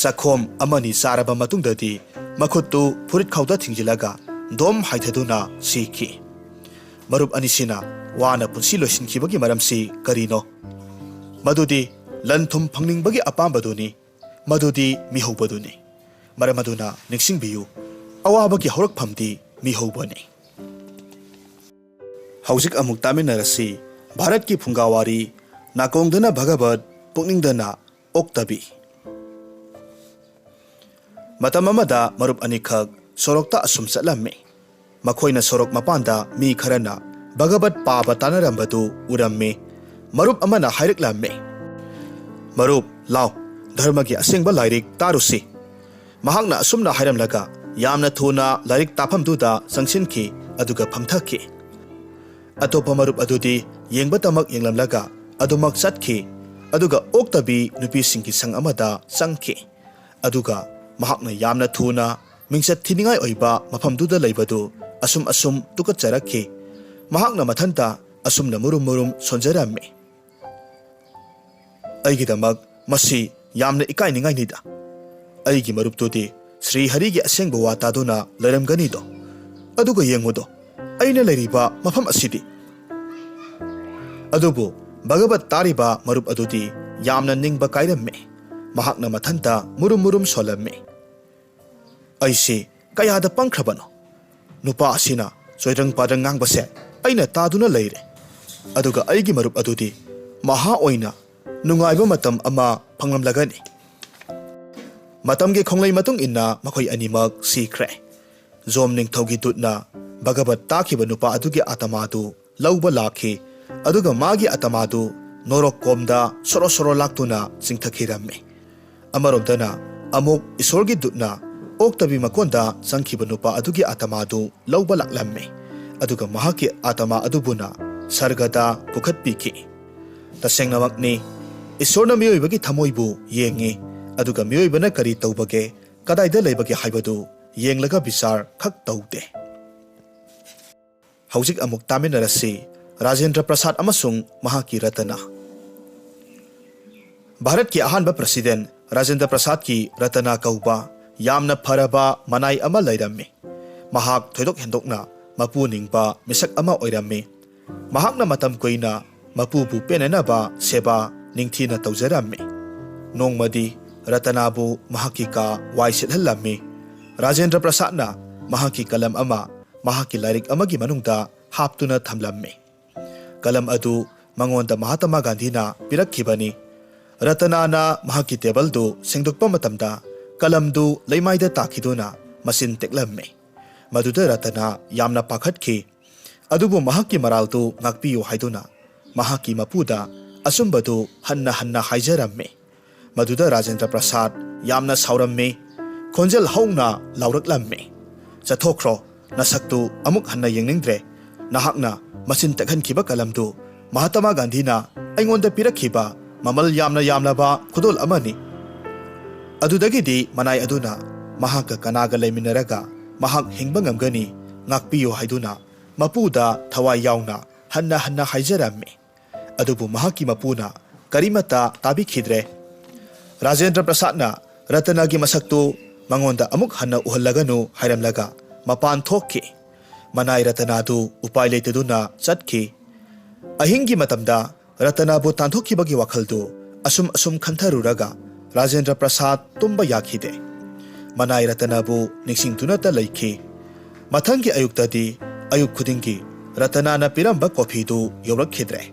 ꯆꯥꯛꯈꯣꯝ ꯑꯃꯅꯤ ꯆꯥꯔꯕ ꯃꯇꯨꯡꯗꯗꯤ ꯃꯈꯨꯠꯇꯨ ꯐꯨꯔꯤꯠꯈꯥꯎꯗ ꯊꯤꯡꯖꯤꯜꯂꯒ ꯗꯣꯝ ꯍꯥꯏꯊꯗꯨꯅ ꯁꯤꯈꯤ꯫ ꯃꯔꯨꯞ ꯑꯅꯤꯁꯤꯅ ꯋꯥꯅ ꯄꯨꯟꯁꯤ ꯂꯣꯏꯁꯤꯟꯈꯤꯕꯒꯤ ꯃꯔꯝꯁꯤ ꯀꯔꯤꯅꯣ? ꯃꯗꯨꯗꯤ ꯂꯟ ꯊꯨꯝ ꯐꯪꯅꯤꯡꯕꯒꯤ ꯑꯄꯥꯝꯕꯗꯨꯅꯤ꯫ ꯃꯗꯨꯗꯤ ꯃꯤꯍꯧꯕꯗꯨꯅꯤ꯫ ꯃꯔꯝ ꯑꯗꯨꯅ ꯅꯤꯡꯁꯤꯡꯕꯤꯌꯨ, ꯑꯋꯥꯕꯒꯤ ꯍꯧꯔꯛꯐꯝꯗꯤ ꯃꯤꯍꯧꯕꯅꯤ꯫ ꯍꯧꯖꯤꯛ ꯑꯃꯨꯛ ꯇꯥꯃꯤꯟꯅꯔꯁꯤ ꯚꯥꯔꯠꯀꯤ ꯐꯨꯡꯒꯥ ꯋꯥꯔꯤ ꯅꯥꯀꯣꯡꯗꯅ ꯚꯒꯕꯠ ꯄꯨꯛꯅꯤꯡꯗꯅ ꯑꯣꯛꯇꯕꯤ꯫ ꯃꯇꯝ ꯑꯃꯗ ꯃꯔꯨꯞ ꯑꯅꯤꯈꯛ ꯁꯣꯔꯣꯛꯇ ꯑꯁꯨꯝ ꯆꯠꯂꯝꯃꯤ꯫ ꯃꯈꯣꯏꯅ ꯁꯣꯔꯣꯛ ꯃꯄꯥꯟꯗ ꯃꯤ ꯈꯔꯅ ꯚꯒꯕꯠ ꯄꯥꯕ ꯇꯥꯅꯔꯝꯕꯗꯨ ꯎꯔꯝꯃꯤ꯫ ꯃꯔꯨꯞ ꯑꯃꯅ ꯍꯥꯏꯔꯛꯂꯝꯃꯤ꯫ ꯃꯔꯨꯞ, ꯂꯥꯎ, ꯙꯔꯃꯒꯤ ꯑꯁꯦꯡꯕ ꯂꯥꯏꯔꯤꯛ ꯇꯥꯔꯨꯁꯤ꯫ ꯃꯍꯥꯛꯅ ꯑꯁꯨꯝꯅ ꯍꯥꯏꯔꯝꯂꯒ ꯌꯥꯝꯅ ꯊꯨꯅ ꯂꯥꯏꯔꯤꯛ ꯇꯥꯐꯝꯗꯨꯗ ꯆꯪꯁꯤꯟꯈꯤ꯫ ꯑꯗꯨꯒ ꯐꯝꯊꯈꯤ꯫ ꯑꯇꯣꯞꯄ ꯃꯔꯨꯞ ꯑꯗꯨꯗꯤ ꯌꯦꯡꯕꯇꯃꯛ ꯌꯦꯡꯂꯝꯂꯒ ꯑꯗꯨꯃꯛ ꯆꯠꯈꯤ꯫ ꯑꯗꯨꯒ ꯑꯣꯛꯇꯕꯤ ꯅꯨꯄꯤꯁꯤꯡꯒꯤ ꯁꯪ ꯑꯃꯗ ꯆꯪꯈꯤ꯫ ꯑꯗꯨꯒ ꯃꯍꯥꯛꯅ ꯌꯥꯝꯅ ꯊꯨꯅ ꯃꯤꯡꯆꯠ ꯊꯤꯅꯤꯡꯉꯥꯏ ꯑꯣꯏꯕ ꯃꯐꯝꯗꯨꯗ ꯂꯩꯕꯗꯨ ꯑꯁꯨꯝ ꯇꯨꯀꯠꯆꯔꯛꯈꯤ꯫ ꯃꯍꯥꯛꯅ ꯃꯊꯟꯇ ꯑꯁꯨꯝꯅ ꯃꯨꯔꯨꯝ ꯁꯣꯟꯖꯔꯝꯃꯤ꯫ ꯑꯩꯒꯤꯗꯃꯛ ꯃꯁꯤ ꯌꯥꯝꯅ ꯏꯀꯥꯏꯅꯤꯡꯉꯥꯏꯅꯤꯗ꯫ ꯑꯩꯒꯤ ꯃꯔꯨꯞꯇꯨꯗꯤ ꯁ꯭ꯔꯤ ꯍꯔꯤꯒꯤ ꯑꯁꯦꯡꯕ ꯋꯥ ꯇꯥꯗꯨꯅ ꯂꯩꯔꯝꯒꯅꯤꯗꯣ꯫ ꯑꯗꯨꯒ ꯌꯦꯡꯉꯨꯗꯣ, ꯑꯩꯅ ꯂꯩꯔꯤꯕ ꯃꯐꯝ ꯑꯁꯤꯗꯤ? ꯑꯗꯨꯕꯨ ꯚꯒꯋꯠ ꯇꯥꯔꯤꯕ ꯃꯔꯨꯞ ꯑꯗꯨꯗꯤ ꯌꯥꯝꯅ ꯅꯤꯡꯕ ꯀꯥꯏꯔꯝꯃꯤ꯫ ꯃꯍꯥꯛꯅ ꯃꯊꯟꯇ ꯃꯨꯔꯨꯝ ꯃꯨꯔꯨꯝ ꯁꯣꯜꯂꯝꯃꯤ꯫ ꯑꯩꯁꯤ ꯀꯌꯥꯗ ꯄꯪꯈ꯭ꯔꯕꯅꯣ? ꯅꯨꯄꯥ ꯑꯁꯤꯅ ꯆꯣꯏꯗ꯭ꯔꯪ ꯄꯥꯗ꯭ꯔꯪ ꯉꯥꯡꯕꯁꯦ ꯑꯩꯅ ꯇꯥꯗꯨꯅ ꯂꯩꯔꯦ꯫ ꯑꯗꯨꯒ ꯑꯩꯒꯤ ꯃꯔꯨꯞ ꯑꯗꯨꯗꯤ ꯃꯍꯥ ꯑꯣꯏꯅ ꯅꯨꯡꯉꯥꯏꯕ ꯃꯇꯝ ꯑꯃ ꯐꯪꯂꯝꯂꯒꯅꯤ꯫ ꯃꯇꯝꯒꯤ ꯈꯣꯡꯂꯩ ꯃꯇꯨꯡ ꯏꯟꯅ ꯃꯈꯣꯏ ꯑꯅꯤꯃꯛ ꯁꯤꯈ꯭ꯔꯦ꯫ ꯖꯣꯝ ꯅꯤꯡꯊꯧꯒꯤ ꯗꯨꯠꯅ ꯚꯒꯋꯠ ꯇꯥꯈꯤꯕ ꯅꯨꯄꯥ ꯑꯗꯨꯒꯤ ꯑꯇꯃꯥꯗꯨ ꯂꯧꯕ ꯂꯥꯛꯈꯤ, ꯑꯗꯨꯒ ꯃꯥꯒꯤ ꯑꯇꯃꯥꯗꯨ ꯅꯣꯔꯣꯛ ꯀꯣꯝꯗ ꯁꯣꯔꯣ ꯁꯣꯔꯣ ꯂꯥꯛꯇꯨꯅ ꯆꯤꯡꯊꯈꯤꯔꯝꯃꯤ꯫ ꯑꯃꯔꯣꯝꯗꯅ ꯑꯃꯨꯛ ꯏꯁꯣꯔꯒꯤ ꯗꯨꯠꯅ ꯑꯣꯛꯇꯕꯤ ꯃꯀꯣꯟꯗ ꯆꯪꯈꯤꯕ ꯅꯨꯄꯥ ꯑꯗꯨꯒꯤ ꯑꯇꯃꯥꯗꯨ ꯂꯧꯕ ꯂꯥꯛꯂꯝꯃꯤ, ꯑꯗꯨꯒ ꯃꯍꯥꯛꯀꯤ ꯑꯇꯃꯥ ꯑꯗꯨꯕꯨꯅ ꯁꯔꯒꯗ ꯄꯨꯈꯠꯄꯤꯈꯤ꯫ ꯇꯁꯦꯡꯅꯃꯛꯅꯤ, ꯏꯁꯣꯔꯅ ꯃꯤꯑꯣꯏꯕꯒꯤ ꯊꯃꯣꯏꯕꯨ ꯌꯦꯡꯉꯤ, ꯑꯗꯨꯒ ꯃꯤꯑꯣꯏꯕꯅ ꯀꯔꯤ ꯇꯧꯕꯒꯦ, ꯀꯗꯥꯏꯗ ꯂꯩꯕꯒꯦ ꯍꯥꯏꯕꯗꯨ ꯌꯦꯡꯂꯒ ꯕꯤꯆꯥꯔ ꯈꯛ ꯇꯧꯗꯦ꯫ ꯍꯧꯖꯤꯛ ꯑꯃꯨꯛ ꯇꯥꯃꯤꯟꯅꯔꯁꯤ ꯔꯥꯖꯦꯟꯗ꯭ꯔ ꯄ꯭ꯔꯁꯥꯗ ꯑꯃꯁꯨꯡ ꯃꯍꯥꯛꯀꯤ ꯔꯇꯅꯥ꯫ ꯚꯥꯔꯠꯀꯤ ꯑꯍꯥꯟꯕ ꯄ꯭ꯔꯁꯤꯗꯦꯟ ꯔꯥꯖꯦꯟꯗ꯭ꯔ ꯄ꯭ꯔꯁꯥꯗꯀꯤ ꯔꯇꯅꯥ ꯀꯧꯕ ꯌꯥꯝꯅ ꯐꯔꯕ ꯃꯅꯥꯏ ꯑꯃ ꯂꯩꯔꯝꯃꯤ꯫ ꯃꯍꯥꯛ ꯊꯣꯏꯗꯣꯛ ꯍꯦꯟꯗꯣꯛꯅ ꯃꯄꯨ ꯅꯤꯡꯕ ꯃꯤꯁꯛ ꯑꯃ ꯑꯣꯏꯔꯝꯃꯤ꯫ ꯃꯍꯥꯛꯅ ꯃꯇꯝ ꯀꯨꯏꯅ ꯃꯄꯨꯕꯨ ꯄꯦꯟꯅꯅꯕ ꯁꯦꯕꯥ ꯅꯤꯡꯊꯤꯅ ꯇꯧꯖꯔꯝꯃꯤ꯫ ꯅꯣꯡꯃꯗꯤ ꯔꯇꯅꯥꯕꯨ ꯃꯍꯥꯛꯀꯤ ꯀꯥ ꯋꯥꯏ ꯁꯤꯠꯍꯜꯂꯝꯃꯤ꯫ ꯔꯥꯖꯦꯟꯗ꯭ꯔ ꯄ꯭ꯔꯁꯥꯗꯅ ꯃꯍꯥꯛꯀꯤ ꯀꯂꯝ ꯑꯃ ꯃꯍꯥꯛꯀꯤ ꯂꯥꯏꯔꯤꯛ ꯑꯃꯒꯤ ꯃꯅꯨꯡꯗ ꯍꯥꯞꯇꯨꯅ ꯊꯝꯂꯝꯃꯤ꯫ ꯀꯂꯝ ꯑꯗꯨ ꯃꯉꯣꯟꯗ ꯃꯍꯥꯇꯃꯥ ꯒꯥꯟꯙꯤꯅ ꯄꯤꯔꯛꯈꯤꯕꯅꯤ꯫ ꯔꯇꯅꯥꯅ ꯃꯍꯥꯛꯀꯤ ꯇꯦꯕꯜꯗꯨ ꯁꯦꯡꯗꯣꯛꯄ ꯃꯇꯝꯗ ꯀꯂꯝꯗꯨ ꯂꯩꯃꯥꯏꯗ ꯇꯥꯈꯤꯗꯨꯅ ꯃꯆꯤꯟ ꯇꯦꯛꯂꯝꯃꯤ꯫ ꯃꯗꯨꯗ ꯔꯇꯅꯥ ꯌꯥꯝꯅ ꯄꯥꯈꯠꯈꯤ, ꯑꯗꯨꯕꯨ ꯃꯍꯥꯛꯀꯤ ꯃꯔꯥꯜꯗꯨ ꯉꯥꯛꯄꯤꯌꯨ ꯍꯥꯏꯗꯨꯅ ꯃꯍꯥꯛꯀꯤ ꯃꯄꯨꯗ ꯑꯆꯨꯝꯕꯗꯨ ꯍꯟꯅ ꯍꯟꯅ ꯍꯥꯏꯖꯔꯝꯃꯤ꯫ ꯃꯗꯨꯗ ꯔꯥꯖꯦꯟꯗ꯭ꯔ ꯄ꯭ꯔꯁꯥꯗ ꯌꯥꯝꯅ ꯁꯥꯎꯔꯝꯃꯤ꯫ ꯈꯣꯟꯖꯦꯜ ꯍꯧꯅ ꯂꯥꯎꯔꯛꯂꯝꯃꯤ, "ꯆꯠꯊꯣꯛꯈ꯭ꯔꯣ, ꯅꯁꯛꯇꯨ ꯑꯃꯨꯛ ꯍꯟꯅ ꯌꯦꯡꯅꯤꯡꯗ꯭ꯔꯦ꯫ ꯅꯍꯥꯛꯅ ꯃꯆꯤꯟ ꯇꯦꯛꯍꯟꯈꯤꯕ ꯀꯂꯝꯗꯨ ꯃꯍꯥꯇꯃꯥ ꯒꯥꯟꯙꯤꯅ ꯑꯩꯉꯣꯟꯗ ꯄꯤꯔꯛꯈꯤꯕ ꯃꯃꯜ ꯌꯥꯝꯅ ꯌꯥꯝꯂꯕ ꯈꯨꯗꯣꯜ ꯑꯃꯅꯤ꯫ ꯑꯗꯨꯗꯒꯤꯗꯤ ꯃꯅꯥꯏ ꯑꯗꯨꯅ ꯃꯍꯥꯛꯀ ꯀꯅꯥꯒ ꯂꯩꯃꯤꯟꯅꯔꯒ ꯃꯍꯥꯛ ꯍꯤꯡꯕ ꯉꯝꯒꯅꯤ, ꯉꯥꯛꯄꯤꯌꯨ ꯍꯥꯏꯗꯨꯅ ꯃꯄꯨꯗ ꯊꯋꯥꯏ ꯌꯥꯎꯅ ꯍꯟꯅ ꯍꯟꯅ ꯍꯥꯏꯖꯔꯝꯃꯤ꯫ ꯑꯗꯨꯕꯨ ꯃꯍꯥꯛꯀꯤ ꯃꯄꯨꯅ ꯀꯔꯤꯃꯠꯇ ꯇꯥꯕꯤꯈꯤꯗ꯭ꯔꯦ꯫ ꯔꯥꯖꯦꯟꯗ꯭ꯔ ꯄ꯭ꯔꯁꯥꯗꯅ ꯔꯇꯅꯥꯒꯤ ꯃꯁꯛꯇꯨ ꯃꯉꯣꯟꯗ ꯑꯃꯨꯛ ꯍꯟꯅ ꯎꯍꯜꯂꯒꯅꯨ ꯍꯥꯏꯔꯝꯂꯒ ꯃꯄꯥꯟ ꯊꯣꯛꯈꯤ꯫ ꯃꯅꯥꯏ ꯔꯇꯅꯥꯗꯨ ꯎꯄꯥꯏ ꯂꯩꯇꯗꯨꯅ ꯆꯠꯈꯤ꯫ ꯑꯍꯤꯡꯒꯤ ꯃꯇꯝꯗ ꯔꯇꯅꯥꯕꯨ ꯇꯥꯟꯊꯣꯛꯈꯤꯕꯒꯤ ꯋꯥꯈꯜꯗꯨ ꯑꯁꯨꯝ ꯈꯟꯊꯔꯨꯔꯒ ꯔꯥꯖꯦꯟꯗ꯭ꯔ ꯄ꯭ꯔꯁꯥꯗ ꯇꯨꯝꯕ ꯌꯥꯈꯤꯗꯦ꯫ ꯃꯅꯥꯏ ꯔꯇꯅꯥꯕꯨ ꯅꯤꯡꯁꯤꯡꯗꯨꯅꯇ ꯂꯩꯈꯤ꯫ ꯃꯊꯪꯒꯤ ꯑꯌꯨꯛꯇꯗꯤ ꯑꯌꯨꯛ ꯈꯨꯗꯤꯡꯒꯤ ꯔꯇꯅꯥꯅ ꯄꯤꯔꯝꯕ ꯀꯣꯐꯤꯗꯨ ꯌꯧꯔꯛꯈꯤꯗ꯭ꯔꯦ꯫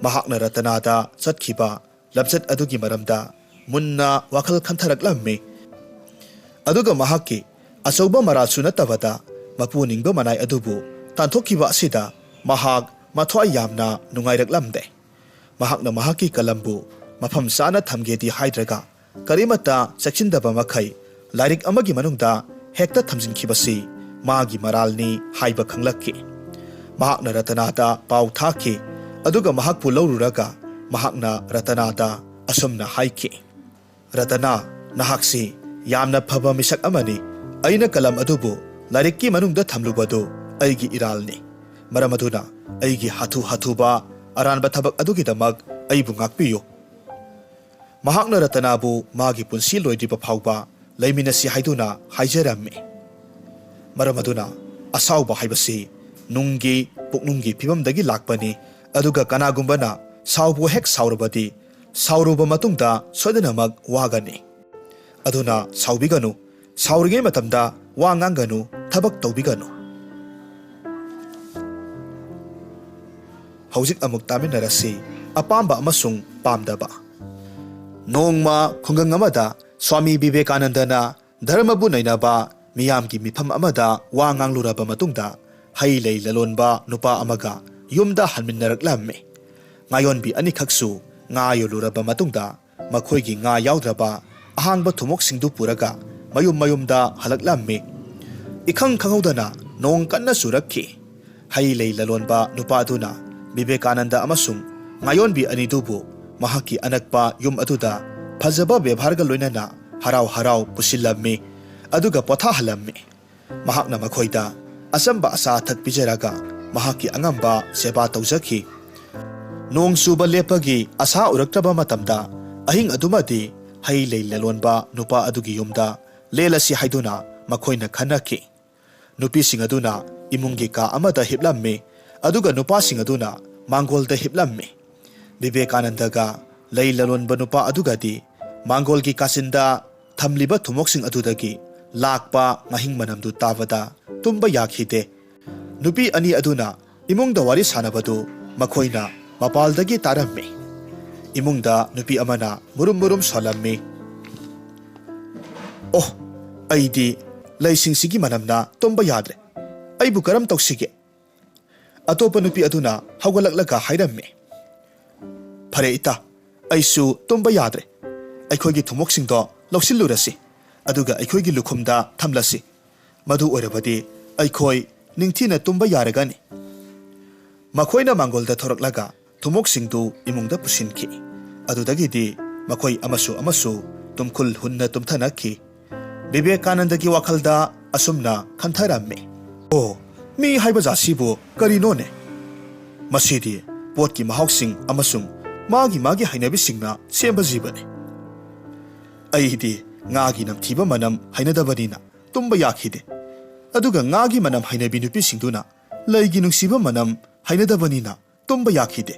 ꯃꯍꯥꯛꯅ ꯔꯇꯅꯥꯗ ꯆꯠꯈꯤꯕ ꯂꯝꯆꯠ ꯑꯗꯨꯒꯤ ꯃꯔꯝꯗ ꯃꯨꯟꯅ ꯋꯥꯈꯜ ꯈꯟꯊꯔꯛꯂꯝꯃꯤ꯫ ꯑꯗꯨꯒ ꯃꯍꯥꯛꯀꯤ ꯑꯆꯧꯕ ꯃꯔꯥꯜꯁꯨ ꯅꯠꯇꯕꯗ ꯃꯄꯨ ꯅꯤꯡꯕ ꯃꯅꯥꯏ ꯑꯗꯨꯕꯨ ꯇꯥꯟꯊꯣꯛꯈꯤꯕ ꯑꯁꯤꯗ ꯃꯍꯥꯛ ꯃꯊ꯭ꯋꯥꯏ ꯌꯥꯝꯅ ꯅꯨꯡꯉꯥꯏꯔꯛꯂꯝꯗꯦ꯫ ꯃꯍꯥꯛꯅ ꯃꯍꯥꯛꯀꯤ ꯀꯂꯝꯕꯨ ꯃꯐꯝ ꯆꯥꯅ ꯊꯝꯒꯦꯗꯤ ꯍꯥꯏꯗ꯭ꯔꯒ ꯀꯔꯤꯃꯠꯇ ꯆꯦꯛꯁꯤꯟꯗꯕ ꯃꯈꯩ ꯂꯥꯏꯔꯤꯛ ꯑꯃꯒꯤ ꯃꯅꯨꯡꯗ ꯍꯦꯛꯇ ꯊꯝꯖꯤꯟꯈꯤꯕꯁꯤ ꯃꯥꯒꯤ ꯃꯔꯥꯜꯅꯤ ꯍꯥꯏꯕ ꯈꯪꯂꯛꯈꯤ꯫ ꯃꯍꯥꯛꯅ ꯔꯇꯅꯥꯗ ꯄꯥꯎ ꯊꯥꯈꯤ, ꯑꯗꯨꯒ ꯃꯍꯥꯛꯄꯨ ꯂꯧꯔꯨꯔꯒ ꯃꯍꯥꯛꯅ ꯔꯇꯅꯥꯗ ꯑꯁꯨꯝꯅ ꯍꯥꯏꯈꯤ, "ꯔꯇꯅꯥ, ꯅꯍꯥꯛꯁꯤ ꯌꯥꯝꯅ ꯐꯕ ꯃꯤꯁꯛ ꯑꯃꯅꯤ꯫ ꯑꯩꯅ ꯀꯂꯝ ꯑꯗꯨꯕꯨ ꯂꯥꯏꯔꯤꯛꯀꯤ ꯃꯅꯨꯡꯗ ꯊꯝꯂꯨꯕꯗꯨ ꯑꯩꯒꯤ ꯏꯔꯥꯜꯅꯤ꯫ ꯃꯔꯝ ꯑꯗꯨꯅ ꯑꯩꯒꯤ ꯍꯥꯊꯨ ꯍꯥꯊꯨꯕ ꯑꯔꯥꯟꯕ ꯊꯕꯛ ꯑꯗꯨꯒꯤꯗꯃꯛ ꯑꯩꯕꯨ ꯉꯥꯛꯄꯤꯌꯨ." ꯃꯍꯥꯛꯅ ꯔꯇꯅꯥꯕꯨ ꯃꯥꯒꯤ ꯄꯨꯟꯁꯤ ꯂꯣꯏꯗ꯭ꯔꯤꯕ ꯐꯥꯎꯕ ꯂꯩꯃꯤꯟꯅꯁꯤ ꯍꯥꯏꯗꯨꯅ ꯍꯥꯏꯖꯔꯝꯃꯤ꯫ ꯃꯔꯝ ꯑꯗꯨꯅ ꯑꯁꯥꯎꯕ ꯍꯥꯏꯕꯁꯤ ꯅꯨꯡꯒꯤ ꯄꯨꯛꯅꯨꯡꯒꯤ ꯐꯤꯕꯝꯗꯒꯤ ꯂꯥꯛꯄꯅꯤ, ꯑꯗꯨꯒ ꯀꯅꯥꯒꯨꯝꯕꯅ ꯁꯥꯎꯕꯨ ꯍꯦꯛ ꯁꯥꯎꯔꯕꯗꯤ ꯁꯥꯎꯔꯨꯕ ꯃꯇꯨꯡꯗ ꯁꯣꯏꯗꯅꯃꯛ ꯋꯥꯒꯅꯤ꯫ ꯑꯗꯨꯅ ꯁꯥꯎꯕꯤꯒꯅꯨ, ꯁꯥꯎꯔꯤꯉꯩ ꯃꯇꯝꯗ ꯋꯥ ꯉꯥꯡꯒꯅꯨ, ꯊꯕꯛ ꯇꯧꯕꯤꯒꯅꯨ꯫ ꯍꯧꯖꯤꯛ ꯑꯃꯨꯛ ꯇꯥꯃꯤꯟꯅꯔꯁꯤ ꯑꯄꯥꯝꯕ ꯑꯃꯁꯨꯡ ꯄꯥꯝꯗꯕ꯫ ꯅꯣꯡꯃ ꯈꯨꯡꯒꯪ ꯑꯃꯗ ꯁ꯭ꯋꯥꯃꯤ ꯕꯤꯕꯦꯀꯥꯅꯟꯗꯅ ꯙꯔꯃꯕꯨ ꯅꯩꯅꯕ ꯃꯤꯌꯥꯝꯒꯤ ꯃꯤꯐꯝ ꯑꯃꯗ ꯋꯥ ꯉꯥꯡꯂꯨꯔꯕ ꯃꯇꯨꯡꯗ ꯍꯩ ꯂꯩ ꯂꯂꯣꯟꯕ ꯅꯨꯄꯥ ꯑꯃꯒ ꯌꯨꯝꯗ ꯍꯟꯃꯤꯟꯅꯔꯛꯂꯝꯃꯤ꯫ ꯉꯥꯌꯣꯟꯕꯤ ꯑꯅꯤꯈꯛꯁꯨ ꯉꯥ ꯌꯣꯜꯂꯨꯔꯕ ꯃꯇꯨꯡꯗ ꯃꯈꯣꯏꯒꯤ ꯉꯥ ꯌꯥꯎꯗ꯭ꯔꯕ ꯑꯍꯥꯡꯕ ꯊꯨꯃꯣꯛꯁꯤꯡꯗꯨ ꯄꯨꯔꯒ ꯃꯌꯨꯝ ꯃꯌꯨꯝꯗ ꯍꯜꯂꯛꯂꯝꯃꯤ꯫ ꯏꯈꯪ ꯈꯪꯍꯧꯗꯅ ꯅꯣꯡ ꯀꯟꯅ ꯆꯨꯔꯛꯈꯤ꯫ ꯍꯩ ꯂꯩ ꯂꯂꯣꯟꯕ ꯅꯨꯄꯥ ꯑꯗꯨꯅ ꯕꯤꯕꯦꯀꯥꯅꯟꯗ ꯑꯃꯁꯨꯡ ꯉꯥꯌꯣꯟꯕꯤ ꯑꯅꯤꯗꯨꯕু ꯃꯍꯥꯛꯀꯤ ꯑꯅꯛꯄ ꯌꯨꯝ ꯑꯗꯨꯗ ꯐꯖꯕ ꯕꯦꯚꯥꯔꯒ ꯂꯣꯏꯅꯅ ꯍꯔꯥꯎ ꯍꯔꯥꯎ ꯄꯨꯁꯤꯜꯂꯝꯃꯤ, ꯑꯗꯨꯒ ꯄꯣꯊꯥꯍꯜꯂꯝꯃꯤ꯫ ꯃꯍꯥꯛꯅ ꯃꯈꯣꯏꯗ ꯑꯆꯝꯕ ꯑꯆꯥ ꯑꯊꯛ ꯄꯤꯖꯔꯒ ꯃꯍꯥꯛꯀꯤ ꯑꯉꯝꯕ ꯁꯦꯕꯥ ꯇꯧꯖꯈꯤ꯫ ꯅꯣꯡ ꯆꯨꯕ ꯂꯦꯞꯄꯒꯤ ꯑꯁꯥ ꯎꯔꯛꯇ꯭ꯔꯕ ꯃꯇꯝꯗ ꯑꯍꯤꯡ ꯑꯗꯨꯃꯗꯤ ꯍꯩ ꯂꯩ ꯂꯂꯣꯟꯕ ꯅꯨꯄꯥ ꯑꯗꯨꯒꯤ ꯌꯨꯝꯗ ꯂꯦꯜꯂꯁꯤ ꯍꯥꯏꯗꯨꯅ ꯃꯈꯣꯏꯅ ꯈꯟꯅꯈꯤ꯫ ꯅꯨꯄꯤꯁꯤꯡ ꯑꯗꯨꯅ इमुंगी का अमदा हिपलम्मी अदुगा नुपासिंग अदुना मांगोलदा हिपलम्मी विवेकानंदगा लई ललोनबा नुपा अदुगादी मांगोलगी कासिंदा थमलिबा थुमोक्सिंग अदुदगी लाकपा महिंग मनमदु ताबदा तुम्बा याखिदे नुपी अनि अदुना इमुंगदा वारी सानबदु मखोइना मपालदगी तारम्मी इमुंगदा नुपी अमना मुरुम मुरुम सोलम्मी ओह अइदी लैसिंगसिगी मनमना तुम्बा याद्रे अइबु करम तौसिगे अतोपा नुपी अदुना हौगलक्लगा हाइरम्मी फरे इता अइसु तुम्बा याद्रे अइखोइगी थुमोक्सिंगदो लौसिल्लुरसि अदुगा अइखोइगी लुखुमदा थमलसि मधु ओइरबदि अइखोइ निंगथिना तुम्बा यारगानि मखोइना मांगोलदा थोरक्लगा थुमोक्सिंगदु इमुंगदा पुसिनखि अदुदगिदि मखोइ अमसु तुमखुल हुन्ना तुमथनखि विवेकानंदगी वाखलदा असुमना खंथरम्मे ओ मी हाइबा जासिबु करिनोने मसिदि पोटकी महाउसिंग अमसुंग मागी हाइनबिसिंगना सेंबा जीवने अइदि ngaगी नमथिबा मनम हाइनदबनिना तुम्बा याखिदे अदुगा ngaगी मनम हाइनबि नुपिसिंगदुना लैगी नुसिबा मनम हाइनदबनिना तुम्बा याखिदे